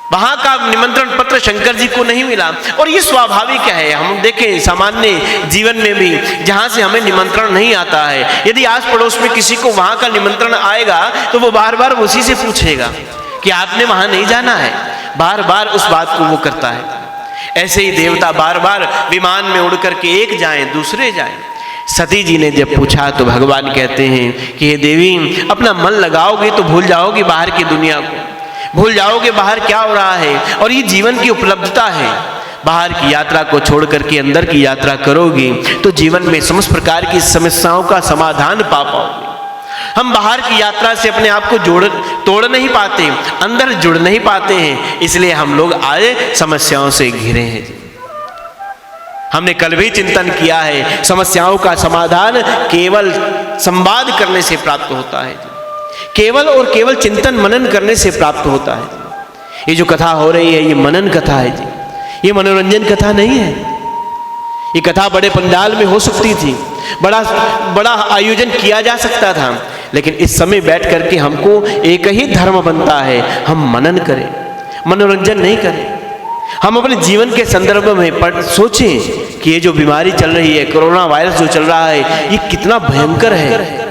वहां का निमंत्रण पत्र शंकर जी को नहीं मिला। और ये स्वाभाविक है, हम देखें सामान्य जीवन में भी जहां से हमें निमंत्रण नहीं आता है, यदि आस पड़ोस में किसी को वहां का निमंत्रण आएगा तो वो बार बार उसी से पूछेगा कि आपने वहां नहीं जाना है, बार बार उस बात को वो करता है। ऐसे ही देवता बार बार विमान में उड़ करके एक जाएं दूसरे जाएं। सती जी ने जब पूछा तो भगवान कहते हैं कि हे देवी, अपना मन लगाओगे तो भूल जाओगे बाहर की दुनिया को, भूल जाओगे बाहर क्या हो रहा है, और ये जीवन की उपलब्धता है। बाहर की यात्रा को छोड़ करके अंदर की यात्रा करोगे तो जीवन में समस्त प्रकार की समस्याओं का समाधान पा पाओगे। हम बाहर की यात्रा से अपने आप को तोड़ नहीं पाते, अंदर जुड़ नहीं पाते हैं, इसलिए हम लोग आए समस्याओं से घिरे हैं। हमने कल भी चिंतन किया है, समस्याओं का समाधान केवल संवाद करने से प्राप्त होता है, केवल और केवल चिंतन मनन करने से प्राप्त होता है। ये जो कथा हो रही है ये मनन कथा है जी, ये मनोरंजन कथा नहीं है। ये कथा बड़े पंडाल में हो सकती थी, बड़ा आयोजन किया जा सकता था, लेकिन इस समय बैठ करके हमको एक ही धर्म बनता है, हम मनन करें, मनोरंजन नहीं करें। हम अपने जीवन के संदर्भ में सोचें कि ये जो बीमारी चल रही है, कोरोना वायरस जो चल रहा है, ये कितना भयंकर है।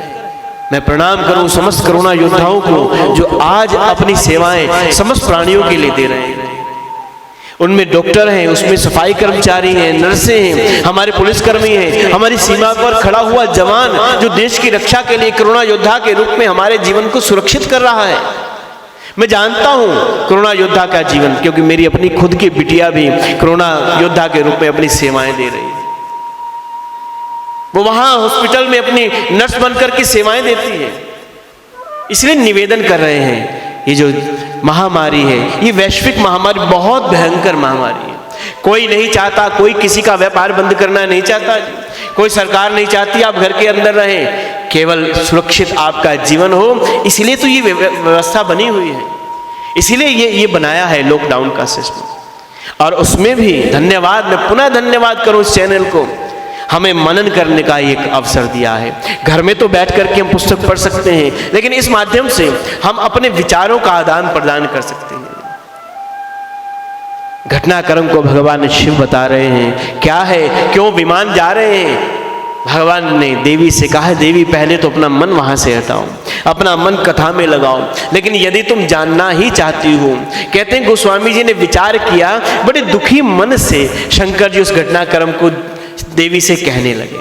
मैं प्रणाम करूं समस्त कोरोना योद्धाओं को जो आज अपनी सेवाएं समस्त प्राणियों के लिए दे रहे हैं। उनमें डॉक्टर हैं, उसमें सफाई कर्मचारी हैं, नर्सें हैं, हमारे पुलिसकर्मी हैं, हमारी सीमा पर खड़ा हुआ जवान जो देश की रक्षा के लिए कोरोना योद्धा के रूप में हमारे जीवन को सुरक्षित कर रहा है। मैं जानता हूं कोरोना योद्धा का जीवन, क्योंकि मेरी अपनी खुद की बिटिया भी कोरोना योद्धा के रूप में अपनी सेवाएं दे रही है। वो वहां हॉस्पिटल में अपनी नर्स बनकर के सेवाएं देती है। इसलिए निवेदन कर रहे हैं, ये जो महामारी है, ये वैश्विक महामारी बहुत भयंकर महामारी है। कोई नहीं चाहता, कोई किसी का व्यापार बंद करना नहीं चाहता, कोई सरकार नहीं चाहती आप घर के अंदर रहें, केवल सुरक्षित आपका जीवन हो। इसलिए तो ये व्यवस्था बनी हुई है, इसीलिए ये बनाया है लॉकडाउन का सिस्टम। और उसमें भी धन्यवाद, मैं पुनः धन्यवाद करूं इस चैनल को, हमें मनन करने का एक अवसर दिया है। घर में तो बैठ करके हम पुस्तक पढ़ सकते हैं, लेकिन इस माध्यम से हम अपने विचारों का आदान प्रदान कर सकते हैं। घटनाक्रम को भगवान शिव बता रहे हैं, क्या है, क्यों विमान जा रहे हैं। भगवान ने देवी से कहा, देवी पहले तो अपना मन वहां से हटाओ, अपना मन कथा में लगाओ, लेकिन यदि तुम जानना ही चाहती हो, कहते हैं गोस्वामी जी ने विचार किया, बड़े दुखी मन से शंकर जी उस घटनाक्रम को देवी से कहने लगे।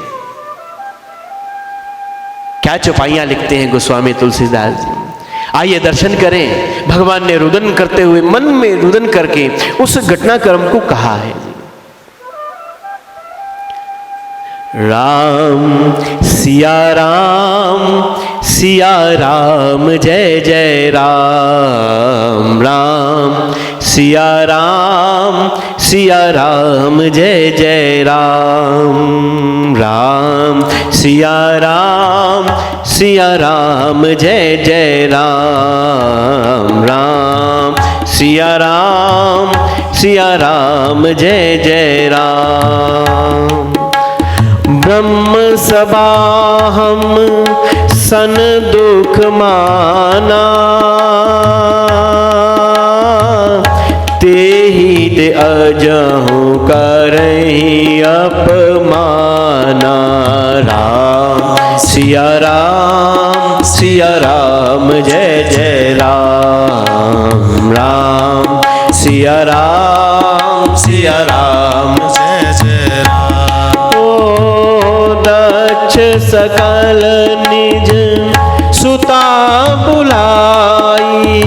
क्या चौपाइयां लिखते हैं गोस्वामी तुलसीदास जी, आइए दर्शन करें। भगवान ने रुदन करते हुए, मन में रुदन करके उस घटनाक्रम को कहा है। राम सिया राम जय जय राम, राम सिया राम जय जय राम, राम सिया राम जय जय राम, राम सिया राम जय जय राम। ब्रह्म सभा हम सन दुख माना, तेहि दे अजहु करहि अपमाना। राम सिया राम जय जय राम, राम सिया राम जय जय राम। ओ दक्ष सकल निज सुता बुलाई,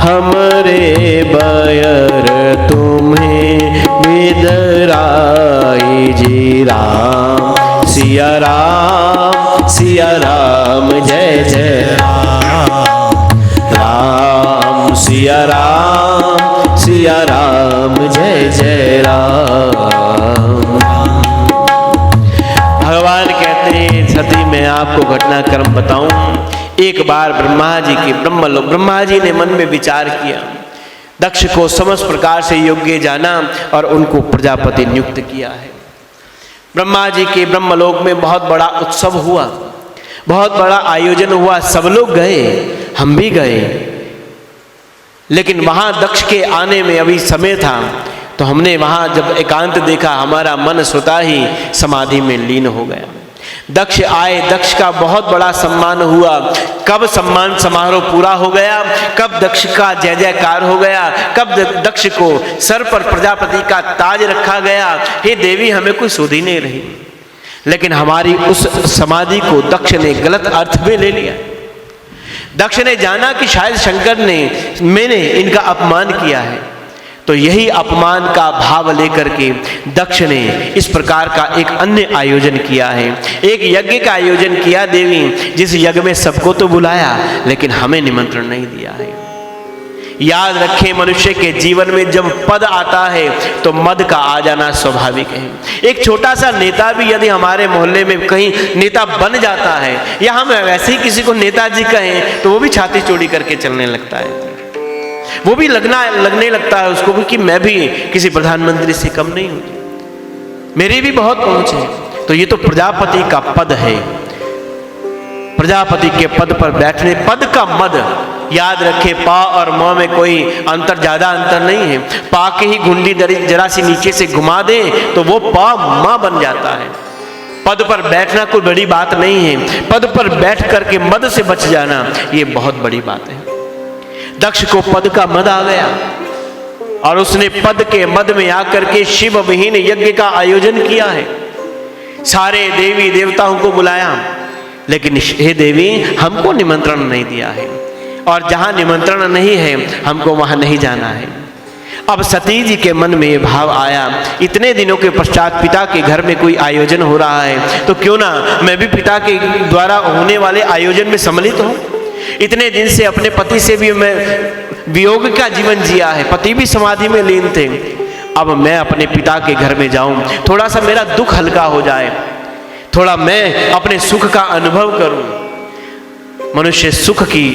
हमरे बयर तुम्हें विदराई जी। राम सिया राम जय जय राम, राम सिया राम जय जय राम। भगवान कहते हैं, सती मैं आपको घटनाक्रम बताऊं। एक बार ब्रह्मा जी ने मन में विचार किया, दक्ष को समस्त प्रकार से योग्य जाना और उनको प्रजापति नियुक्त किया है। ब्रह्मा जी के ब्रह्मलोक में बहुत बड़ा उत्सव हुआ, बहुत बड़ा आयोजन हुआ, सब लोग गए हम भी गए, लेकिन वहाँ दक्ष के आने में अभी समय था, तो हमने वहाँ जब एकांत देखा, हमारा मन स्वतः ही समाधि में लीन हो गया। दक्ष आए, दक्ष का बहुत बड़ा सम्मान हुआ। कब सम्मान समारोह पूरा हो गया, कब दक्ष का जय जयकार हो गया, कब दक्ष को सर पर प्रजापति का ताज रखा गया, हे देवी हमें कोई सुध ही नहीं रही। लेकिन हमारी उस समाधि को दक्ष ने गलत अर्थ में ले लिया। दक्ष ने जाना कि शायद शंकर ने मैंने इनका अपमान किया है, तो यही अपमान का भाव लेकर के दक्ष ने इस प्रकार का एक अन्य आयोजन किया है। एक यज्ञ का आयोजन किया देवी, जिस यज्ञ में सबको तो बुलाया लेकिन हमें निमंत्रण नहीं दिया है। याद रखें, मनुष्य के जीवन में जब पद आता है तो मद का आ जाना स्वाभाविक है। एक छोटा सा नेता भी यदि हमारे मोहल्ले में कहीं नेता बन जाता है, या हम वैसे ही किसी को नेताजी कहें, तो वो भी छाती चौड़ी करके चलने लगता है। वो भी लगने लगता है उसको भी कि मैं भी किसी प्रधानमंत्री से कम नहीं हूं, मेरी भी बहुत पहुंच है। तो ये तो प्रजापति का पद है। प्रजापति के पद पर बैठने, पद का मद, याद रखे पा और म में कोई अंतर, ज्यादा अंतर नहीं है। पा के ही घुंडी जरा सी नीचे से घुमा दे तो वो पा मा बन जाता है। पद पर बैठना कोई बड़ी बात नहीं है, पद पर बैठ करके मद से बच जाना ये बहुत बड़ी बात है। दक्ष को पद का मद आ गया और उसने पद के मद में आकर के शिव विहीन यज्ञ का आयोजन किया है। सारे देवी देवताओं को बुलाया, लेकिन हे देवी हमको निमंत्रण नहीं दिया है, और जहां निमंत्रण नहीं है हमको वहां नहीं जाना है। अब सती जी के मन में ये भाव आया, इतने दिनों के पश्चात पिता के घर में कोई आयोजन हो रहा है, तो क्यों ना मैं भी पिता के द्वारा होने वाले आयोजन में सम्मिलित हूं। इतने दिन से अपने पति से भी मैं वियोग का जीवन जिया है, पति भी समाधि में लीन थे। अब मैं अपने पिता के घर में जाऊं, थोड़ा सा मेरा दुख हल्का हो जाए, थोड़ा मैं अपने सुख का अनुभव करूं। मनुष्य सुख की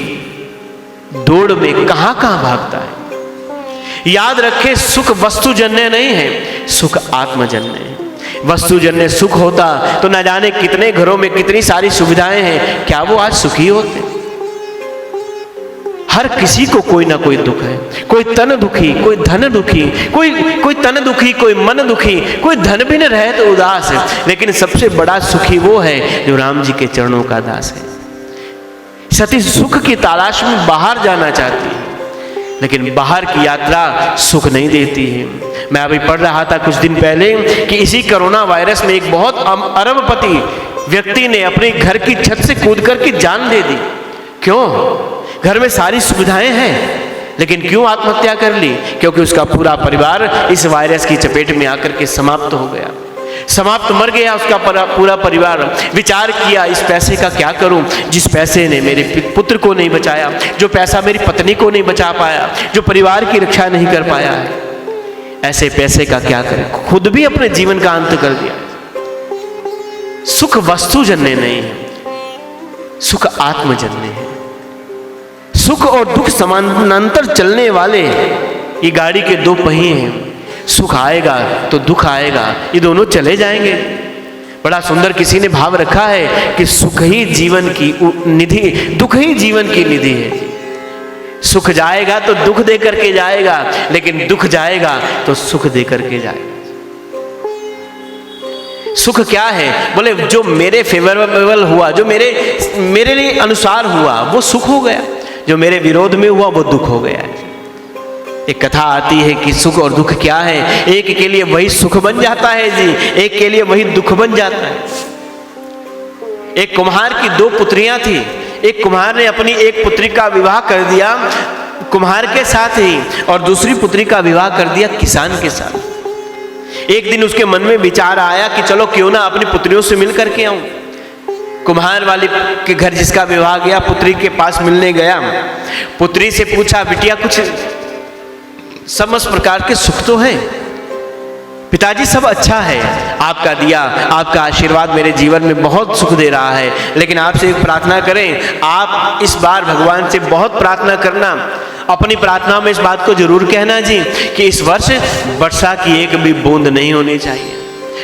दौड़ में कहां कहां भागता है। याद रखे, सुख वस्तुजन्य नहीं है, सुख आत्मजन्य है। वस्तुजन्य सुख होता तो न जाने कितने घरों में कितनी सारी सुविधाएं हैं, क्या वो आज सुखी होते। हर किसी को कोई ना कोई दुख है, कोई तन दुखी, कोई धन दुखी, कोई तन दुखी, कोई मन दुखी, कोई धन भी न रहे तो उदास है। लेकिन सबसे बड़ा सुखी वो है जो राम जी के चरणों का दास है। सती सुख की तलाश में बाहर जाना चाहती है, लेकिन बाहर की यात्रा सुख नहीं देती है। मैं अभी पढ़ रहा था कुछ दिन पहले कि इसी कोरोना वायरस में एक बहुत अरबपति व्यक्ति ने अपने घर की छत से कूद करके जान दे दी। क्यों? घर में सारी सुविधाएं हैं, लेकिन क्यों आत्महत्या कर ली? क्योंकि उसका पूरा परिवार इस वायरस की चपेट में आकर के समाप्त हो गया, समाप्त मर गया उसका पूरा परिवार। विचार किया, इस पैसे का क्या करूं, जिस पैसे ने मेरे पुत्र को नहीं बचाया, जो पैसा मेरी पत्नी को नहीं बचा पाया, जो परिवार की रक्षा नहीं कर पाया है, ऐसे पैसे का क्या करें। खुद भी अपने जीवन का अंत कर दिया। सुख वस्तुजन्य नहीं है, सुख आत्मजन्य है। सुख और दुख समानांतर चलने वाले ये गाड़ी के दो पहिए हैं। सुख आएगा तो दुख आएगा, ये दोनों चले जाएंगे। बड़ा सुंदर किसी ने भाव रखा है कि सुख ही जीवन की निधि, दुख ही जीवन की निधि है। सुख जाएगा तो दुख दे करके जाएगा, लेकिन दुख जाएगा तो सुख दे करके जाएगा। सुख क्या है? बोले जो मेरे फेवरेबल हुआ, जो मेरे लिए अनुसार हुआ वो सुख हो गया, जो मेरे विरोध में हुआ वो दुख हो गया है। एक कथा आती है कि सुख और दुख क्या है। एक के लिए वही सुख बन जाता है जी, एक के लिए वही दुख बन जाता है। एक कुम्हार की दो पुत्रियां थी। एक कुम्हार ने अपनी एक पुत्री का विवाह कर दिया कुम्हार के साथ ही, और दूसरी पुत्री का विवाह कर दिया किसान के साथ। एक दिन उसके मन में विचार आया कि चलो क्यों ना अपनी पुत्रियों से मिल करके आऊं। कुम्हार वाले के घर जिसका विवाह गया, पुत्री के पास मिलने गया। पुत्री से पूछा, बिटिया कुछ समस्त प्रकार के सुख तो है? पिताजी सब अच्छा है, आपका दिया, आपका आशीर्वाद मेरे जीवन में बहुत सुख दे रहा है, लेकिन आपसे एक प्रार्थना करें, आप इस बार भगवान से बहुत प्रार्थना करना। अपनी प्रार्थना में इस बात को जरूर कहना जी कि इस वर्ष वर्षा की एक भी बूंद नहीं होनी चाहिए।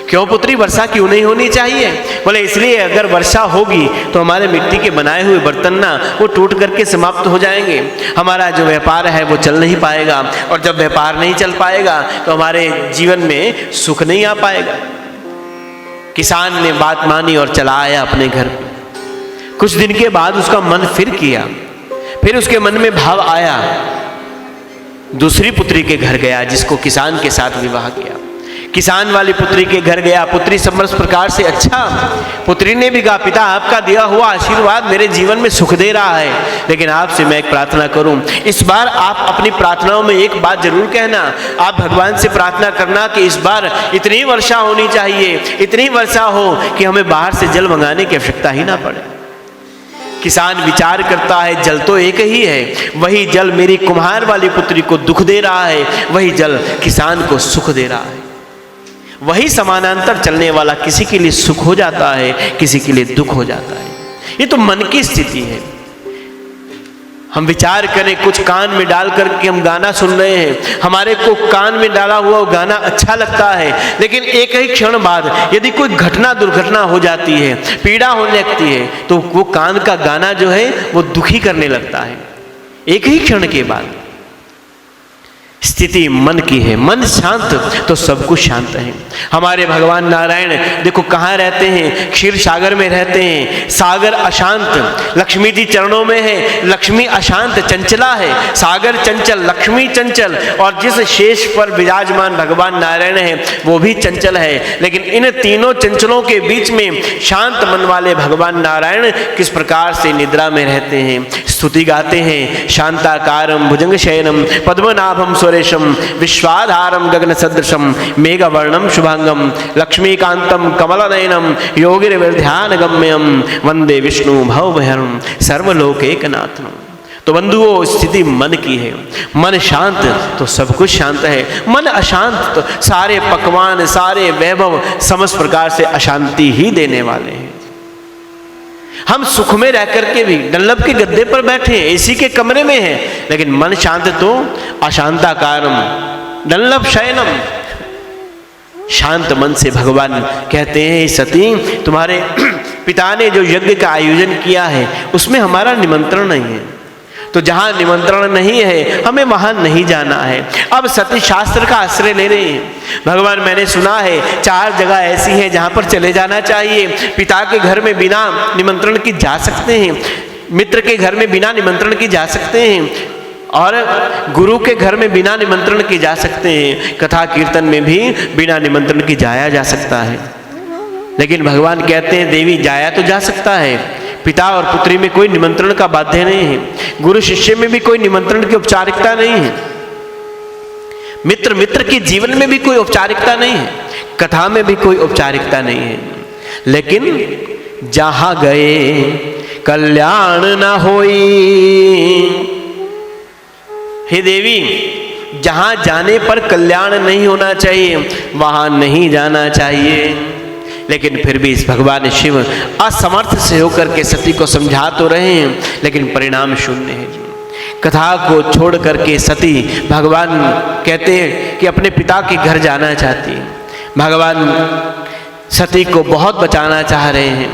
क्यों पुत्री, वर्षा क्यों नहीं होनी चाहिए? बोले इसलिए अगर वर्षा होगी तो हमारे मिट्टी के बनाए हुए बर्तन ना वो टूट करके समाप्त हो जाएंगे, हमारा जो व्यापार है वो चल नहीं पाएगा, और जब व्यापार नहीं चल पाएगा तो हमारे जीवन में सुख नहीं आ पाएगा। किसान ने बात मानी और चला आया अपने घर। कुछ दिन के बाद उसका मन फिर किया, फिर उसके मन में भाव आया, दूसरी पुत्री के घर गया जिसको किसान के साथ विवाह किया। किसान वाली पुत्री के घर गया, पुत्री समस्त प्रकार से अच्छा। पुत्री ने भी कहा पिता आपका दिया हुआ आशीर्वाद मेरे जीवन में सुख दे रहा है, लेकिन आपसे मैं एक प्रार्थना करूं, इस बार आप अपनी प्रार्थनाओं में एक बात जरूर कहना, आप भगवान से प्रार्थना करना कि इस बार इतनी वर्षा होनी चाहिए, इतनी वर्षा हो कि हमें बाहर से जल मंगाने की आवश्यकता ही ना पड़े। किसान विचार करता है जल तो एक ही है, वही जल मेरी कुम्हार वाली पुत्री को दुख दे रहा है, वही जल किसान को सुख दे रहा है। वही समानांतर चलने वाला किसी के लिए सुख हो जाता है, किसी के लिए दुख हो जाता है। ये तो मन की स्थिति है। हम विचार करें, कुछ कान में डाल करके हम गाना सुन रहे हैं, हमारे को कान में डाला हुआ वो गाना अच्छा लगता है, लेकिन एक ही क्षण बाद यदि कोई घटना दुर्घटना हो जाती है, पीड़ा होने लगती है, तो वो कान का गाना जो है वो दुखी करने लगता है। एक ही क्षण के बाद स्थिति मन की है। मन शांत तो सब कुछ शांत है। हमारे भगवान नारायण देखो कहाँ रहते हैं, क्षीर सागर में रहते हैं। सागर अशांत, लक्ष्मी जी चरणों में है। लक्ष्मी अशांत चंचला है, सागर चंचल, लक्ष्मी चंचल, और जिस शेष पर विराजमान भगवान नारायण है वो भी चंचल है। लेकिन इन तीनों चंचलों के बीच में शांत मन वाले भगवान नारायण किस प्रकार से निद्रा में रहते हैं, स्तुति गाते हैं। शांताकारं भुजंग शयनम पद्मनाभम सुरेशम विश्वाधारम गगन सदृशम मेघवर्णम शुभांगम लक्ष्मीकांतम कमलनयनम योगिर्विध्यान गम्यम वंदे विष्णु भवभयहरम सर्वलोकैकनाथम। तो बंधुओं, स्थिति मन की है। मन शांत तो सब कुछ शांत है, मन अशांत तो सारे पकवान, सारे वैभव समस्त प्रकार से अशांति ही देने वाले हैं। हम सुख में रह करके भी डल्लब के गद्दे पर बैठे हैं, एसी के कमरे में हैं, लेकिन मन शांत तो अशांताकारम डल्लब शयनम। शांत मन से भगवान कहते हैं सती, तुम्हारे पिता ने जो यज्ञ का आयोजन किया है उसमें हमारा निमंत्रण नहीं है, तो जहां निमंत्रण नहीं है हमें वहां नहीं जाना है। अब सती शास्त्र का आश्रय ले रहे हैं। भगवान मैंने सुना है 4 जगह ऐसी हैं जहां पर चले जाना चाहिए। पिता के घर में बिना निमंत्रण की जा सकते हैं, मित्र के घर में बिना निमंत्रण की जा सकते हैं, और गुरु के घर में बिना निमंत्रण की जा सकते हैं। कथा कीर्तन में भी बिना निमंत्रण की जाया जा सकता है। लेकिन भगवान कहते हैं देवी जाया तो जा सकता है, पिता और पुत्री में कोई निमंत्रण का बाध्य नहीं है, गुरु शिष्य में भी कोई निमंत्रण की औपचारिकता नहीं है, मित्र मित्र के जीवन में भी कोई औपचारिकता नहीं है, कथा में भी कोई औपचारिकता नहीं है। लेकिन जहां गए कल्याण न होई, हे देवी जहां जाने पर कल्याण नहीं होना चाहिए वहां नहीं जाना चाहिए। लेकिन फिर भी इस भगवान शिव असमर्थ से होकर के सती को समझा तो रहे हैं, लेकिन परिणाम शून्य है। कथा को छोड़ करके सती भगवान कहते हैं कि अपने पिता के घर जाना चाहती है। भगवान सती को बहुत बचाना चाह रहे हैं,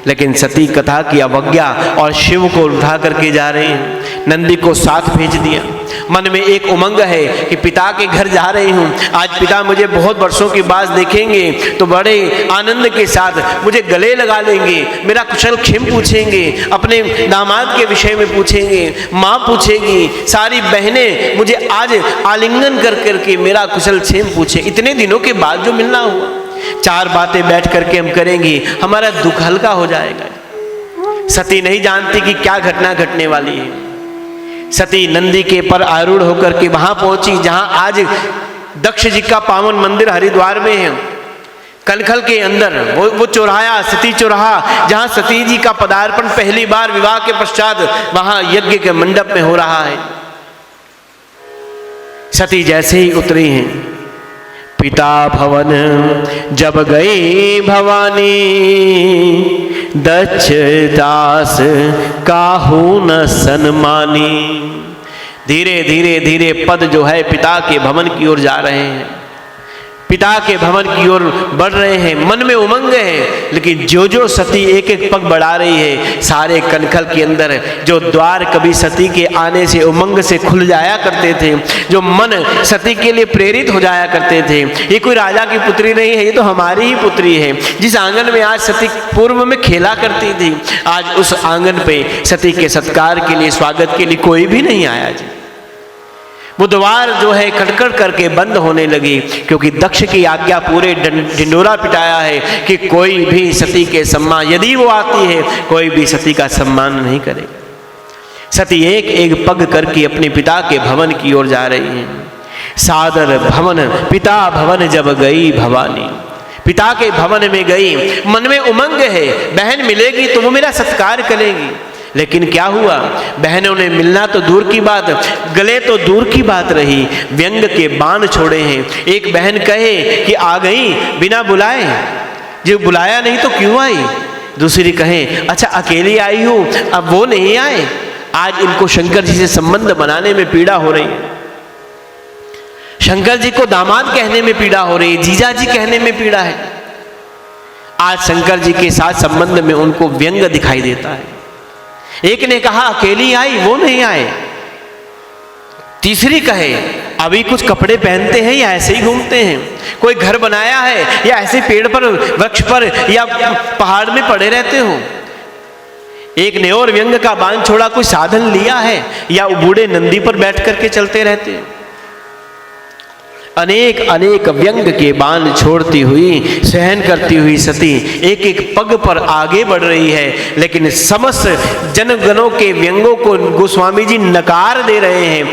लेकिन सती कथा की अवज्ञा और शिव को उठा करके जा रहे हैं। नंदी को साथ भेज दिया। मन में एक उमंग है कि पिता के घर जा रही हूँ, आज पिता मुझे बहुत वर्षों के बाद देखेंगे तो बड़े आनंद के साथ मुझे गले लगा लेंगे, मेरा कुशल क्षेम पूछेंगे, अपने दामाद के विषय में पूछेंगे, माँ पूछेगी, सारी बहनें मुझे आज आलिंगन कर करके मेरा कुशल क्षेम पूछे। इतने दिनों के बाद जो मिलना हुआ, 4 बातें बैठ करके हम करेंगे, हमारा दुख हल्का हो जाएगा। सती नहीं जानती कि क्या घटना घटने वाली है। सती नंदी के पर आरूढ़ होकर के वहां पहुंची जहां आज दक्ष जी का पावन मंदिर हरिद्वार में है। कनखल के अंदर वो चौराहा, सती चौराहा, जहां सती जी का पदार्पण पहली बार विवाह के पश्चात वहां यज्ञ के मंडप में हो रहा है। सती जैसे ही उतरी हैं, पिता भवन जब गई भवानी, दक्ष दास काहू न सन्मानी। धीरे धीरे धीरे पद जो है पिता के भवन की ओर जा रहे हैं। पिता के भवन की ओर बढ़ रहे हैं, मन में उमंग है, लेकिन जो जो सती एक एक पग बढ़ा रही है, सारे कनखल के अंदर जो द्वार कभी सती के आने से उमंग से खुल जाया करते थे, जो मन सती के लिए प्रेरित हो जाया करते थे, ये कोई राजा की पुत्री नहीं है, ये तो हमारी ही पुत्री है। जिस आंगन में आज सती पूर्व में खेला करती थी, आज उस आंगन पे सती के सत्कार के लिए, स्वागत के लिए कोई भी नहीं आया जी। वो द्वार जो है खटखट करके बंद होने लगी, क्योंकि दक्ष की आज्ञा पूरे ढिंडोरा पिटाया है कि कोई भी सती के सम्मान, यदि वो आती है कोई भी सती का सम्मान नहीं करेगा। सती एक एक पग करके अपने पिता के भवन की ओर जा रही हैं। सादर भवन पिता भवन जब गई भवानी, पिता के भवन में गई, मन में उमंग है, बहन मिलेगी तो वो मेरा सत्कार करेगी। लेकिन क्या हुआ, बहनों ने मिलना तो दूर की बात, गले तो दूर की बात रही, व्यंग के बाण छोड़े हैं। एक बहन कहे कि आ गई बिना बुलाए, जो बुलाया नहीं तो क्यों आई। दूसरी कहे अच्छा अकेली आई हूं, अब वो नहीं आए। आज इनको शंकर जी से संबंध बनाने में पीड़ा हो रही है, शंकर जी को दामाद कहने में पीड़ा हो रही है, जीजा जी कहने में पीड़ा है। आज शंकर जी के साथ संबंध में उनको व्यंग दिखाई देता है। एक ने कहा अकेली आई, वो नहीं आए। तीसरी कहे अभी कुछ कपड़े पहनते हैं या ऐसे ही घूमते हैं, कोई घर बनाया है या ऐसे पेड़ पर, वृक्ष पर या पहाड़ में पड़े रहते हो। एक ने और व्यंग का बाण छोड़ा, कोई साधन लिया है या बूढ़े नंदी पर बैठ करके चलते रहते हैं। अनेक अनेक व्यंग के बाण छोड़ती हुई, सहन करती हुई सती एक एक पग पर आगे बढ़ रही है। लेकिन समस्त जनगणों के व्यंगों को गोस्वामी जी नकार दे रहे हैं,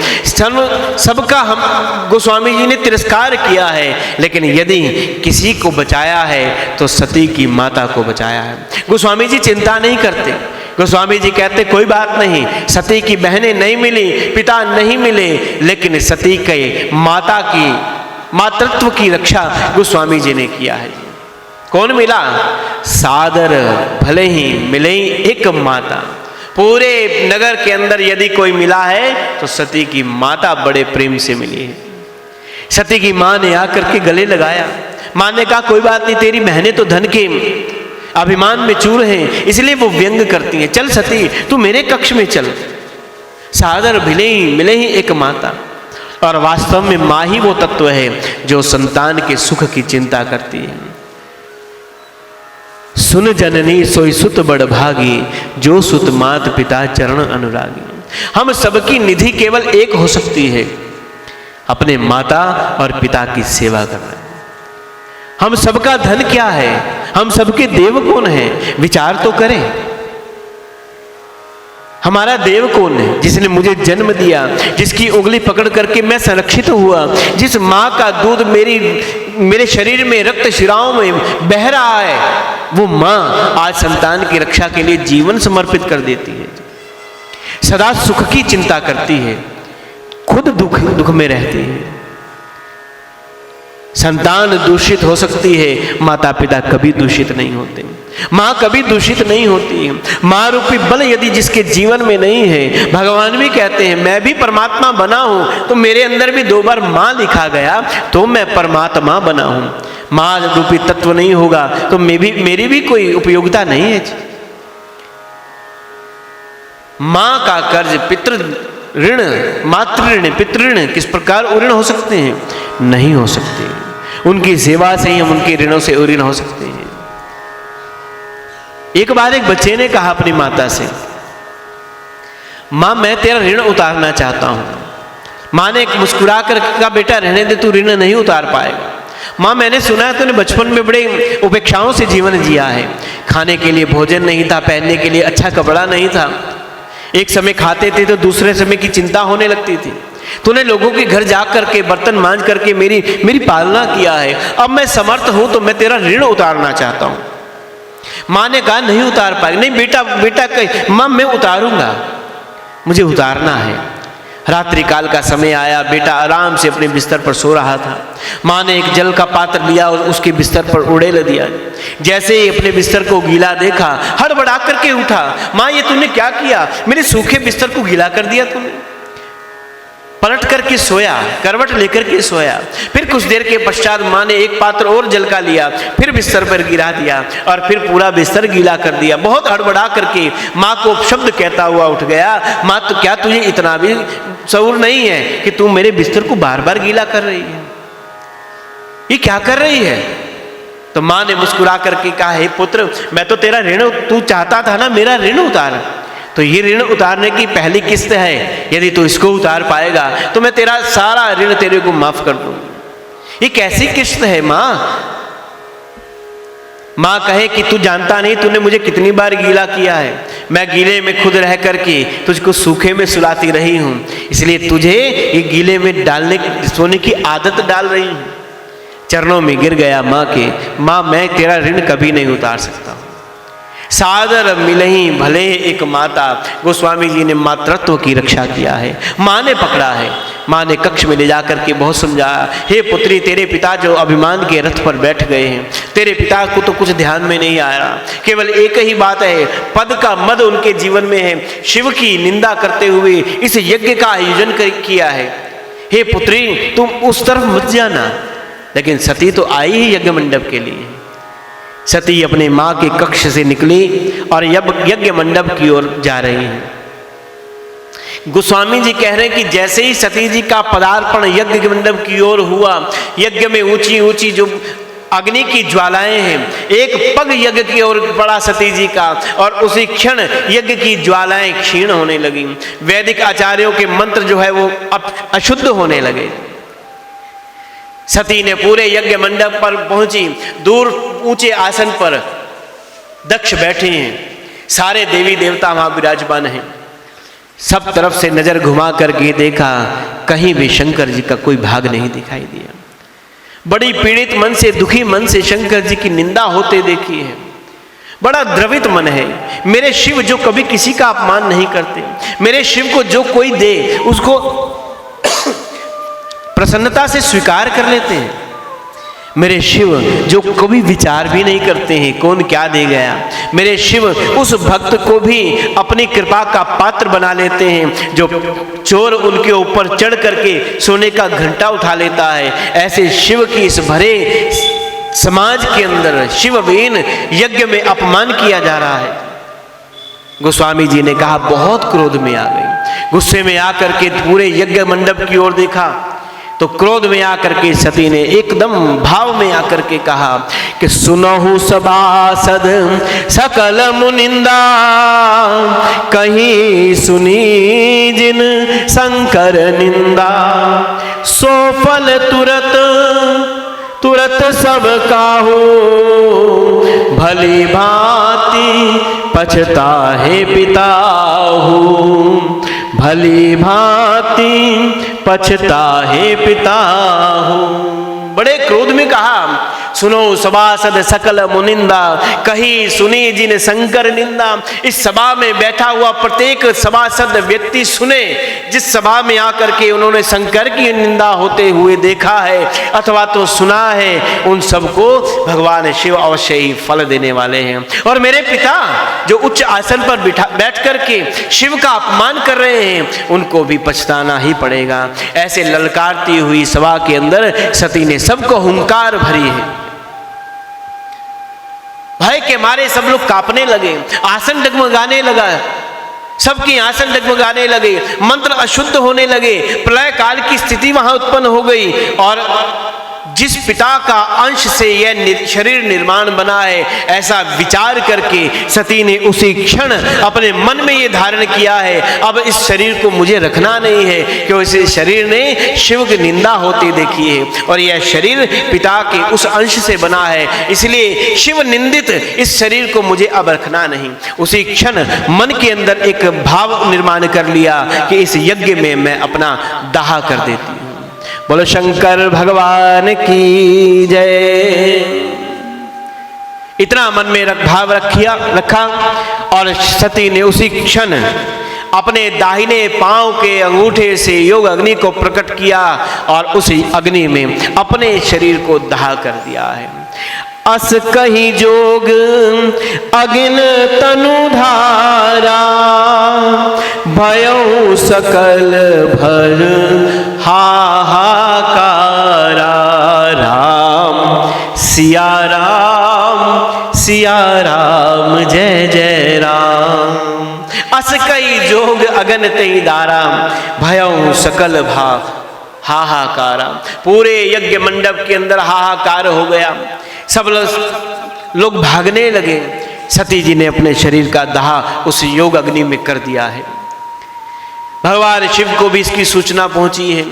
सबका हम गोस्वामी जी ने तिरस्कार किया है। लेकिन यदि किसी को बचाया है तो सती की माता को बचाया है। गोस्वामी जी चिंता नहीं करते, गोस्वामी जी कहते कोई बात नहीं, सती की बहनें नहीं मिली, पिता नहीं मिले, लेकिन सती के माता की मातृत्व की रक्षा गोस्वामी जी ने किया है। कौन मिला, सादर भले ही मिले एक माता। पूरे नगर के अंदर यदि कोई मिला है तो सती की माता बड़े प्रेम से मिली है। सती की मां ने आकर के गले लगाया, मां ने कहा कोई बात नहीं, तेरी बहनें तो धन के अभिमान में चूर हैं, इसलिए वो व्यंग करती हैं, चल सती तू मेरे कक्ष में चल। सादर मिले ही एक माता। और वास्तव में मां ही वो तत्व है जो संतान के सुख की चिंता करती है। सुन जननी सोई सुत बड़ भागी, जो सुत मात पिता चरण अनुरागी। हम सबकी निधि केवल एक हो सकती है, अपने माता और पिता की सेवा करना। हम सबका धन क्या है, हम सबके देव कौन है, विचार तो करें। हमारा देव कौन है, जिसने मुझे जन्म दिया, जिसकी उंगली पकड़ करके मैं संरक्षित हुआ, जिस माँ का दूध मेरे शरीर में रक्त शिराओं में बह रहा है, वो माँ आज संतान की रक्षा के लिए जीवन समर्पित कर देती है, सदा सुख की चिंता करती है, खुद दुख में रहती है। संतान दूषित हो सकती है, माता पिता कभी दूषित नहीं होते, माँ कभी दूषित नहीं होती है। माँ रूपी बल यदि जिसके जीवन में नहीं है, भगवान भी कहते हैं मैं भी परमात्मा बना हूं, तो मेरे अंदर भी 2 बार माँ लिखा गया तो मैं परमात्मा बना हूं। माँ रूपी तत्व नहीं होगा तो मेरी भी कोई उपयोगिता नहीं है। माँ का कर्ज पितृ ऋण, मातृ ऋण, पितृ ऋण किस प्रकार ऋण हो सकते हैं, नहीं हो सकते। उनकी सेवा से ही हम उनके ऋणों से ऋण हो सकते हैं। एक बार एक बच्चे ने कहा अपनी माता से, माँ मैं तेरा ऋण उतारना चाहता हूं। माँ ने मुस्कुरा कर कहा बेटा रहने दे, तू ऋण नहीं उतार पाएगा। माँ मैंने सुना है तूने बचपन में बड़े उपेक्षाओं से जीवन जिया है, खाने के लिए भोजन नहीं था, पहनने के लिए अच्छा कपड़ा नहीं था, एक समय खाते थे तो दूसरे समय की चिंता होने लगती थी। तूने लोगों के घर जा करके बर्तन मांज करके मेरी पालना किया है, अब मैं समर्थ हूं तो मैं तेरा ऋण उतारना चाहता हूं। माँ ने कहा नहीं उतार पाएगी। नहीं बेटा कही, माँ मैं उतारूंगा, मुझे उतारना है। रात्रि काल का समय आया, बेटा आराम से अपने बिस्तर पर सो रहा था। माँ ने एक जल का पात्र लिया और उसके बिस्तर पर उड़ेल दिया। जैसे ही अपने बिस्तर को गीला देखा, हड़बड़ा करके उठा, माँ ये तूने क्या किया, मेरे सूखे बिस्तर को गीला कर दिया तूने। पलट करके सोया, करवट लेकर के सोया। फिर कुछ देर के पश्चात माँ ने एक पात्र और जल का लिया, फिर बिस्तर पर गिरा दिया और फिर पूरा बिस्तर गीला कर दिया। बहुत हड़बड़ा करके माँ को शब्द कहता हुआ उठ गया, माँ तो क्या तुझे इतना भी शऊर नहीं है कि तू मेरे बिस्तर को बार बार गीला कर रही है? ये क्या कर रही है? तो माँ ने मुस्कुरा करके कहा, हे पुत्र, मैं तो तेरा ऋण, तू चाहता था ना मेरा ऋण उतार, तो ये ऋण उतारने की पहली किस्त है। यदि तू इसको उतार पाएगा तो मैं तेरा सारा ऋण तेरे को माफ कर दूंगा। ये कैसी किस्त है माँ? माँ कहे कि तू जानता नहीं तूने मुझे कितनी बार गीला किया है। मैं गीले में खुद रह करके तुझको सूखे में सुलाती रही हूँ, इसलिए तुझे ये गीले में डालने सोने की आदत डाल रही हूँ। चरणों में गिर गया माँ के, माँ मैं तेरा ऋण कभी नहीं उतार सकता। सादर मिलही भले एक माता, गोस्वामी जी ने मातृत्व की रक्षा किया है। माँ ने पकड़ा है, माँ ने कक्ष में ले जाकर के बहुत समझाया, हे पुत्री, तेरे पिता जो अभिमान के रथ पर बैठ गए हैं, तेरे पिता को तो कुछ ध्यान में नहीं आ रहा। केवल एक ही बात है, पद का मद उनके जीवन में है। शिव की निंदा करते हुए इस यज्ञ का आयोजन किया है। हे पुत्री, तुम उस तरफ मत जाना। लेकिन सती तो आई ही यज्ञ मंडप के लिए। सती अपने माँ के कक्ष से निकली और यज्ञ मंडप की ओर जा रही हैं। गोस्वामी जी कह रहे हैं कि जैसे ही सती जी का पदार्पण यज्ञ मंडप की ओर हुआ, यज्ञ में ऊंची ऊंची जो अग्नि की ज्वालाएं हैं, एक पग यज्ञ की ओर बढ़ा सती जी का, और उसी क्षण यज्ञ की ज्वालाएं क्षीण होने लगी। वैदिक आचार्यों के मंत्र जो है वो अब अशुद्ध होने लगे। सती ने पूरे यज्ञ मंडप पर पहुंची। दूर ऊंचे आसन पर दक्ष बैठे हैं, सारे देवी देवता वहां विराजमान हैं। सब तरफ से नजर घुमा करके देखा, कहीं भी शंकर जी का कोई भाग नहीं दिखाई दिया। बड़ी पीड़ित मन से, दुखी मन से शंकर जी की निंदा होते देखी है। बड़ा द्रवित मन है। मेरे शिव जो कभी किसी का अपमान नहीं करते, मेरे शिव को जो कोई दे उसको प्रसन्नता से स्वीकार कर लेते हैं। मेरे शिव जो कभी विचार भी नहीं करते हैं कौन क्या दे गया। मेरे शिव उस भक्त को भी अपनी कृपा का पात्र बना लेते हैं जो चोर उनके ऊपर चढ़ करके सोने का घंटा उठा लेता है। ऐसे शिव की इस भरे समाज के अंदर शिवहीन यज्ञ में अपमान किया जा रहा है। गोस्वामी जी ने कहा, बहुत क्रोध में आ गई। गुस्से में आकर के पूरे यज्ञ मंडप की ओर देखा तो क्रोध में आकर के सती ने एकदम भाव में आकर के कहा कि सुनहु सभासद सकल मुनिंदा, कहीं सुनी जिन शंकर निंदा, सो फल तुरत तुरत सब काहू, भली भांति पछताहे पिताहू, भली भांति पछताहे पिताहू। बड़े क्रोध में कहा, सुनो सभासद सकल मुनिंदा, कहीं सुनी जिन शंकर निंदा। इस सभा में बैठा हुआ प्रत्येक सभासद व्यक्ति सुने, जिस सभा में आकर के उन्होंने शंकर की निंदा होते हुए देखा है अथवा तो सुना है, उन सबको भगवान शिव अवश्य ही फल देने वाले हैं। और मेरे पिता जो उच्च आसन पर बैठ करके शिव का अपमान कर रहे हैं, उनको भी पछताना ही पड़ेगा। ऐसे ललकारती हुई सभा के अंदर सती ने सबको हुंकार भरी है। भय के मारे सब लोग कांपने लगे, आसन डगमगाने लगा, सबकी आसन डगमगाने लगे, मंत्र अशुद्ध होने लगे, प्रलय काल की स्थिति वहां उत्पन्न हो गई। और जिस पिता का अंश से यह शरीर निर्माण बना है, ऐसा विचार करके सती ने उसी क्षण अपने मन में यह धारण किया है, अब इस शरीर को मुझे रखना नहीं है, क्योंकि इस शरीर ने शिव की निंदा होती देखी है और यह शरीर पिता के उस अंश से बना है, इसलिए शिव निंदित इस शरीर को मुझे अब रखना नहीं। उसी क्षण मन के अंदर एक भाव निर्माण कर लिया कि इस यज्ञ में मैं अपना दाह कर देती हूँ। बोलो शंकर भगवान की जय। इतना मन में भाव रखा और सती ने उसी क्षण अपने दाहिने पांव के अंगूठे से योग अग्नि को प्रकट किया और उसी अग्नि में अपने शरीर को दाह कर दिया है। अस कही जोग अगिन तनु धारा, भयउ सकल भर हाहाकारा। राम सिया राम जय जय राम। अस कई जोग अगन तई दारा भयं सकल भा हाहाकारा। पूरे यज्ञ मंडप के अंदर हाहाकार हो गया, सब लोग भागने लगे। सती जी ने अपने शरीर का दाह उस योग अग्नि में कर दिया है। भगवान शिव को भी इसकी सूचना पहुंची है।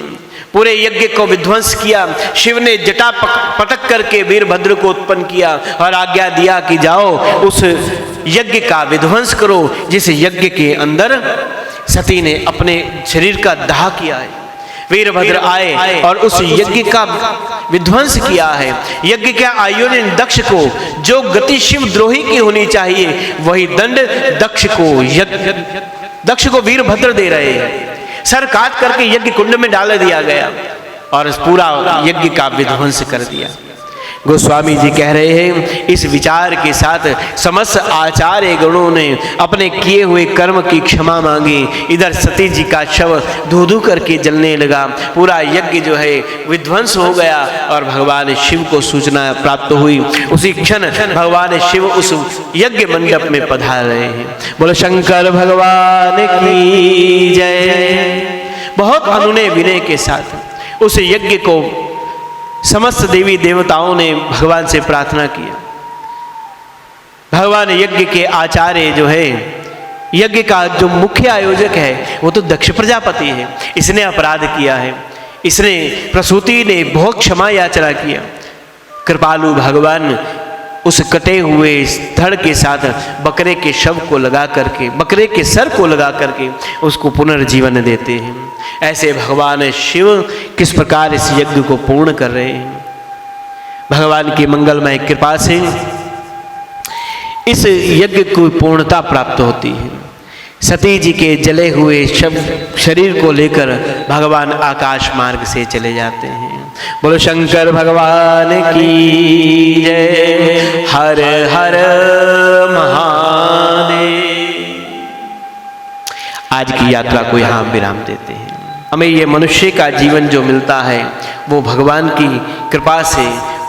पूरे यज्ञ को विध्वंस किया। शिव ने जटा पटक करके वीरभद्र को उत्पन्न किया और आज्ञा दिया कि जाओ उस यज्ञ का विध्वंस करो जिस यज्ञ के अंदर सती ने अपने शरीर का दाह किया है। वीरभद्र आए और उस यज्ञ का विध्वंस किया है। यज्ञ के आयोजन दक्ष को जो गति शिव द्रोही की होनी चाहिए वही दंड दक्ष को वीरभद्र दे रहे हैं। सर काट करके यज्ञ कुंड में डाल दिया गया और पूरा यज्ञ का विध्वंस कर दिया। गोस्वामी जी कह रहे हैं इस विचार के साथ समस्त आचार्य गणों ने अपने किए हुए कर्म की क्षमा मांगी। इधर सती जी का शव धू धू करके जलने लगा। पूरा यज्ञ जो है विध्वंस हो गया और भगवान शिव को सूचना प्राप्त हुई। उसी क्षण भगवान शिव उस यज्ञ मंडप में पधार रहे हैं। बोलो शंकर भगवान की जय। बहुत अनुनय विनय के साथ उस यज्ञ को समस्त देवी देवताओं ने भगवान से प्रार्थना किया। भगवान यज्ञ के आचार्य जो है, यज्ञ का जो मुख्य आयोजक है वो तो दक्ष प्रजापति है। इसने अपराध किया है, इसने प्रसूति ने बहुत क्षमा याचना किया। कृपालु भगवान उस कटे हुए धड़ के साथ बकरे के शव को लगा करके, बकरे के सर को लगा करके उसको पुनर्जीवन देते हैं। ऐसे भगवान शिव किस प्रकार इस यज्ञ को पूर्ण कर रहे हैं। भगवान की मंगलमय कृपा से इस यज्ञ को पूर्णता प्राप्त होती है। सती जी के जले हुए शरीर को लेकर भगवान आकाश मार्ग से चले जाते हैं। बोलो शंकर भगवान की जय। हर हर महादेव। आज की यात्रा को यहाँ विराम देते हैं। हमें ये मनुष्य का जीवन जो मिलता है वो भगवान की कृपा से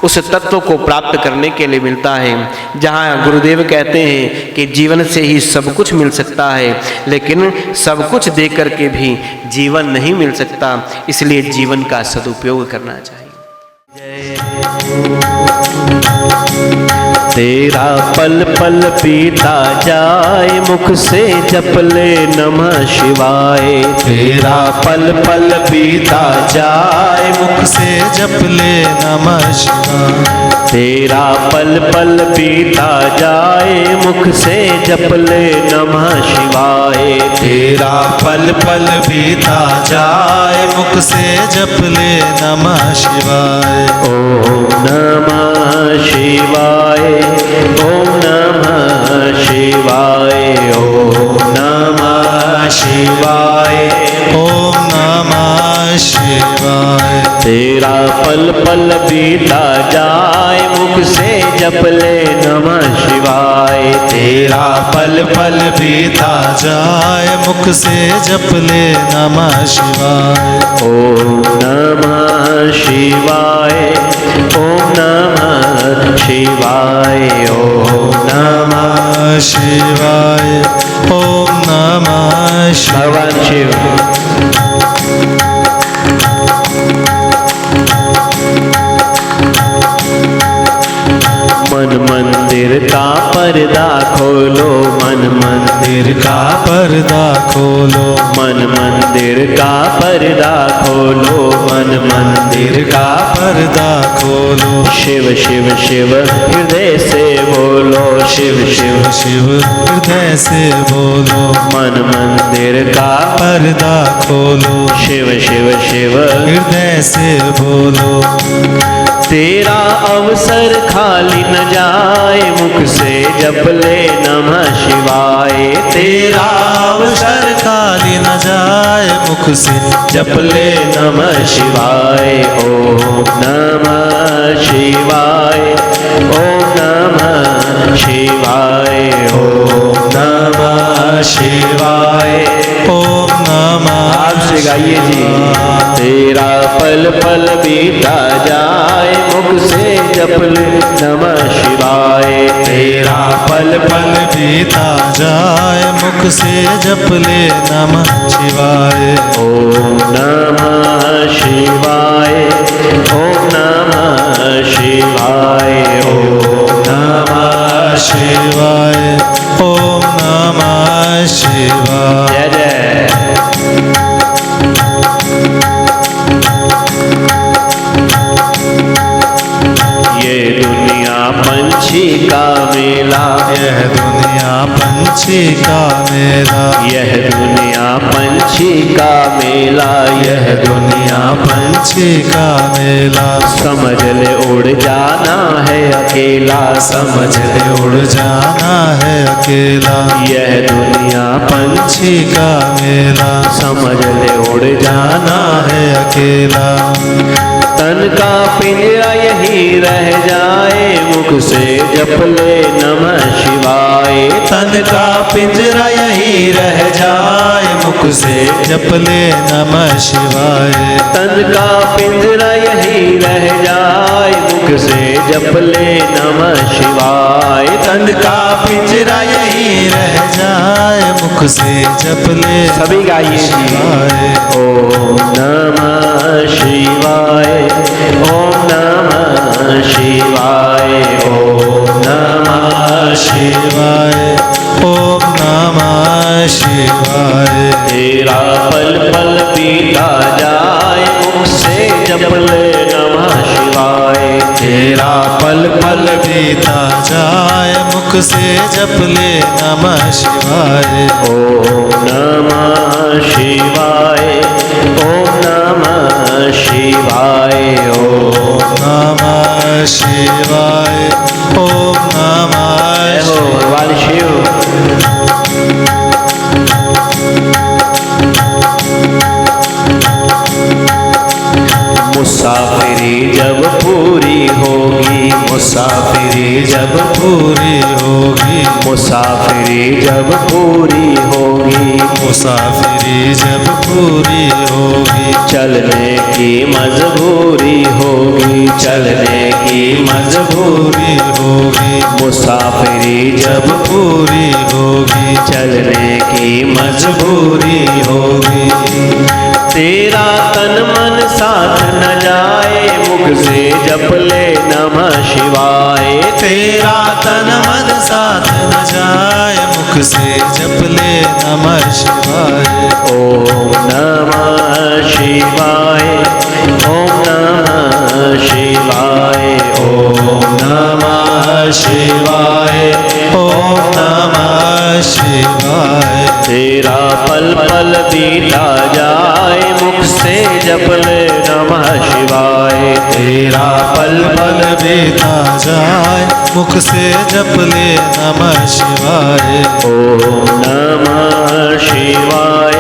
उस तत्व को प्राप्त करने के लिए मिलता है जहाँ गुरुदेव कहते हैं कि जीवन से ही सब कुछ मिल सकता है, लेकिन सब कुछ दे करके भी जीवन नहीं मिल सकता। इसलिए जीवन का सदुपयोग करना चाहिए। तेरा पल पल पीता जाए मुख से जप ले नमः शिवाय। तेरा पल पल पीता जाए मुख से जप ले नमः शिवाय। तेरा पल पल पीता जाए मुख से जप ले नमः शिवाय। तेरा पल पल पीता जाए मुख से जप ले नमः शिवाय। ओम नमः शिवाय। ओम नमः शिवाय। ओम नमः शिवाय। ओम नमः शिवाय। तेरा पल पल बीता जाए मुख से जप ले नमः शिवाय। तेरा पल पल बीता जाए मुख से जप ले नमः शिवाय। ओम नमः शिवाय। ओम नमः शिवाय। ओम नमः शिवाय। ओम नमः शिवाय। भगवान शिव मन मंदिर का पर्दा खोलो। मन मंदिर का पर्दा खोलो। मन मंदिर का पर्दा खोलो। मन मंदिर का पर्दा खोलो। शिव शिव शिव हृदय से बोलो। शिव शिव शिव हृदय से बोलो। मन मंदिर का पर्दा खोलो। शिव शिव शिव हृदय से बोलो। तेरा अवसर खाली न जाए मुख से जप ले नमः शिवाय। तेरा अवसर खाली न जाए मुख से जप ले नमः शिवाय। ओम नमः शिवाय। ओम नमः शिवाय। ओम नमः शिवाय। ओम नमः आपसे गाइए जी। तेरा पल पल बीता जाए मुख से जप ले नमः शिवाय। तेरा पल पल बीता जाए मुख से जप ले नमः शिवाय। ओम नमः शिवाय। ओम नमः शिवाय। ओम नमः शिवाय। ओम नमः शिवाय। जय जय। ये दुनिया पंछी का मेला, यह दुनिया पंछी का मेला, यह दुनिया पंछी का मेला, यह दुनिया पंछी का मेला। समझ ले उड़ जाना है अकेला, समझ ले उड़ जाना है अकेला। यह दुनिया पंछी का मेला, समझ ले उड़ जाना है अकेला। तन का पिंजरा यही रह जाए मुख से जप ले नमः शिवाय। तन का पिंजरा यही रह जाए मुख से जप ले नमः शिवाय। तन का पिंजरा यही रह जाए मुख से जप ले नमः शिवाय। तन का पिंजरा यही रह जाए मुख से जप ले सभी गाइए शिवाय। ओम नमः शिवाय। ओम नमः शिवाय। ओम नमः शिवाय। ओम नमः शिवाय। तेरा पल पल बीता जाए मुख से जप ले नमः शिवाय। तेरा पल पल बीता जाए मुख से जप ले नमः शिवाय। ओम नमः शिवाय। ओम नमः शिवाय। ओम नमः शिवाय। ओम नमः हो भगवान शिव। मुसाफिरी जब पूरी होगी, मुसाफिरी जब पूरी होगी, मुसाफिरी जब पूरी होगी, मुसाफिरी जब पूरी होगी। चलने की मजबूरी होगी, चलने की मजबूरी होगी। मुसाफिरी जब पूरी होगी, चलने की मजबूरी होगी। तेरा तन मन साथ न जाए मुख से जप ले नमः शिवाय। तेरा तन मन साथ न जाए मुख से जप ले नमः शिवाय। ओम नमः शिवाय। ओम नमः शिवाय। ओम नमः शिवाय। ओम नमः शिवाय। तेरा पल पल बीता जाए मुख से जप ले नमः शिवाय। तेरा पल पल बीता जाए मुख से जप ले नमः शिवाय। ओम नमः शिवाय।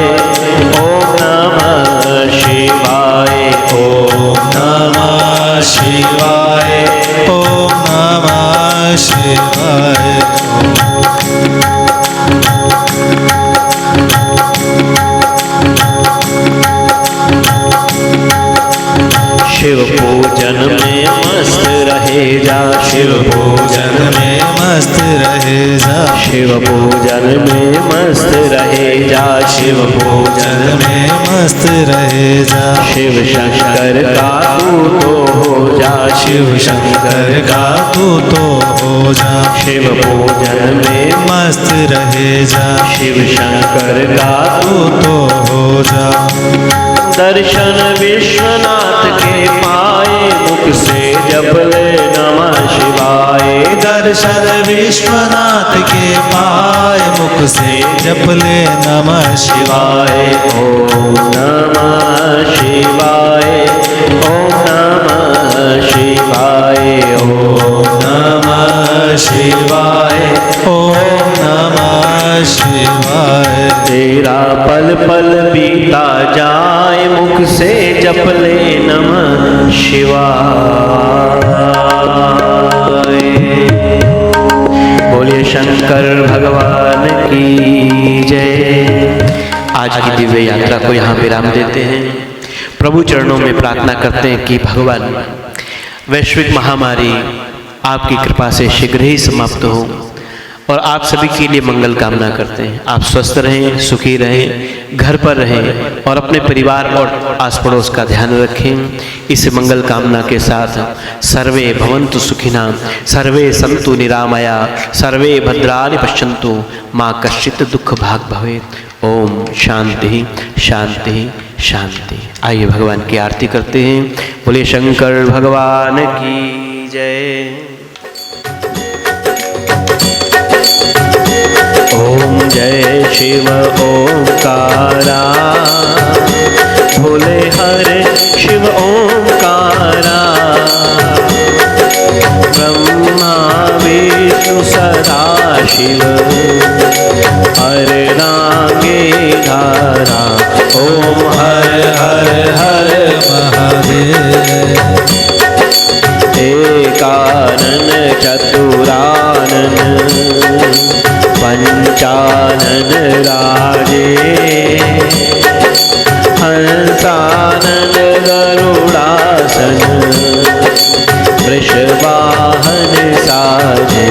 ओम नमः शिवाय। ओम नमः शिवाय। ओम नमः शिवाय। शिव पूजन में मस्त रहे जा, शिव पूजन में मस्त रहे जा, शिव पूजन में मस्त रहे जा, शिव पूजन में मस्त रहे जा। शिव शंकर का तू तो हो जा, शिव शंकर का तू तो हो जा। शिव पूजन में मस्त रहे जा, शिव शंकर का तू तो हो जा। दर्शन विश्वनाथ के पाए मुख से जप ले नमः शिवाय। दर्शन विश्वनाथ के पाए मुख से जप ले नमः शिवाय। ओम नमः शिवाय। ओम नमः शिवाय। ओम नमः शिवाय। ओम नमः शिवाय। तेरा पल पल बीता जाए मुख से जप ले नमः शिवाय। बोलिए शंकर भगवान की जय। आज की दिव्य यात्रा को यहाँ विराम देते हैं। प्रभु चरणों में प्रार्थना करते हैं कि भगवान वैश्विक महामारी आपकी कृपा से शीघ्र ही समाप्त हो और आप सभी के लिए मंगल कामना करते हैं। आप स्वस्थ रहें, सुखी रहें, घर पर रहें और अपने परिवार और आस पड़ोस का ध्यान रखें। इस मंगल कामना के साथ सर्वे भवन्तु सुखिनः, सर्वे सन्तु निरामया, सर्वे भद्राणि पश्यन्तु, माँ कश्चित् दुःख भाग् भवेत्। ओम शांति शांति शांति। आइए भगवान की आरती करते हैं। बोले शंकर भगवान की जय। ओम जय शिव ओंकारा, भोले हरे शिव ओंकारा, ब्रह्मा विष्णु सदा शिव, अर्धांगे धारा। ओम हर हर हर महादेव। एकानन चतुरानन, पंचानन राजे, हंसानन गरुड़ासन, वृषवाहन साजे।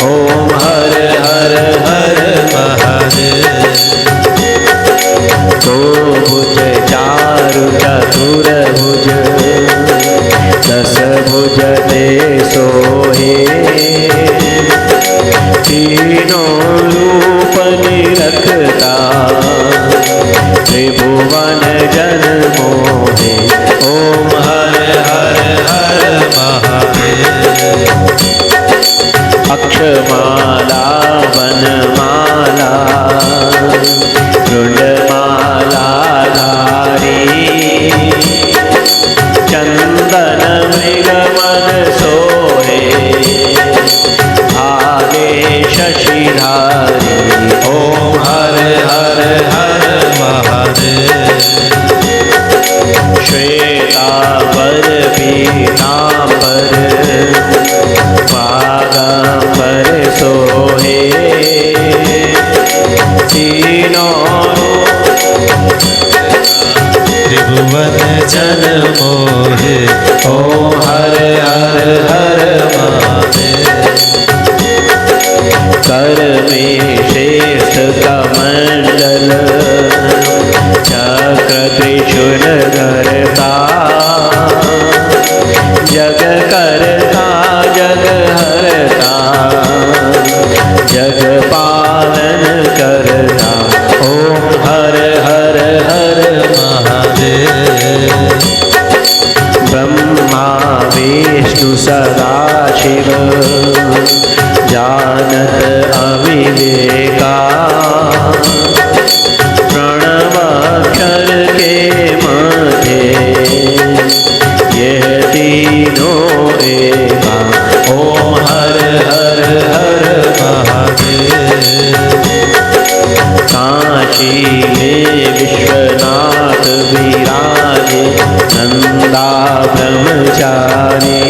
ओम हर हर हर महादेव। दो भुज चारु चतुर्भुज, दस भुज दे सोहे, तीनों रूप निरखता, त्रिभुवन जन मोहे। ओम हर हर हर महादेव। अक्षमाला वनमाला, रुंडमाला धारी, चंदन मृगमन सोहे, भाले शशिधारी। ओम हर हर हर महादेव। श्वेतांबर पीतांबर, बागांबर सोहे, तीनों त्रिभुवन जन मोहे। ओम हर हर हर महादेव। कर में श्रेष्ठ कमंडल, चक्र त्रिशूल धरता, जग करता जग हरता, जग पालन करता। ओम हर हर हर महादेव। ब्रह्मा विष्णु सदा शिव, जानत अविवेका, प्रणवाक्षर के माथे, यह तीनों एका। ओम हर हर हर महादेव। काशी में विश्वनाथ विराजे, नंदा ब्रह्मचारी,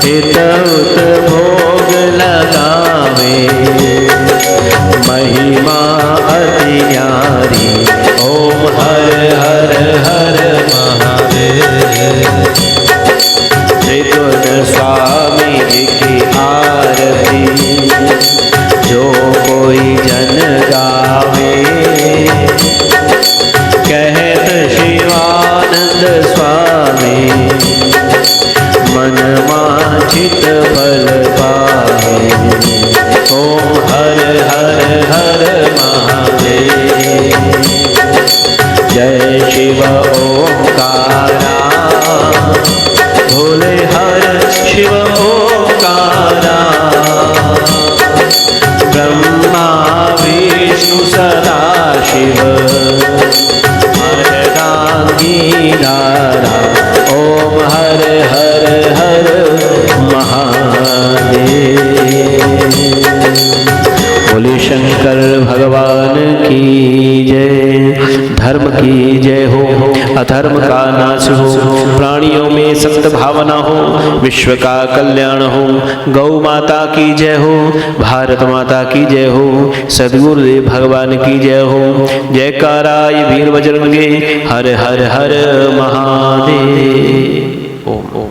हित उत भोग लगावे, महिमा अति न्यारी। ओम हर हर हर महादेव। त्रिगुण स्वामी जी की आरती, जो कोई जन गावे, कहत शिवानंद स्वामी, मन वांछित फल पावे। ओम हर हर हर महादेव। जय शिव ओंकारा, भोले हर शिव ओंकारा, ब्रह्मा विष्णु सदा शिव, अर्धांगी धारा। ओम हर हर हर महादेव। बोले शंकर शंकर भगवान की जय। धर्म की जय हो, अधर्म का नाश हो, प्राणियों में सत्य भावना हो, विश्व का कल्याण हो। गौ माता की जय हो, भारत माता की जय हो, सद्गुरुदेव भगवान की जय हो। जयकाराय वीर बजरंगे, हर हर हर महादेव। ओम ओम।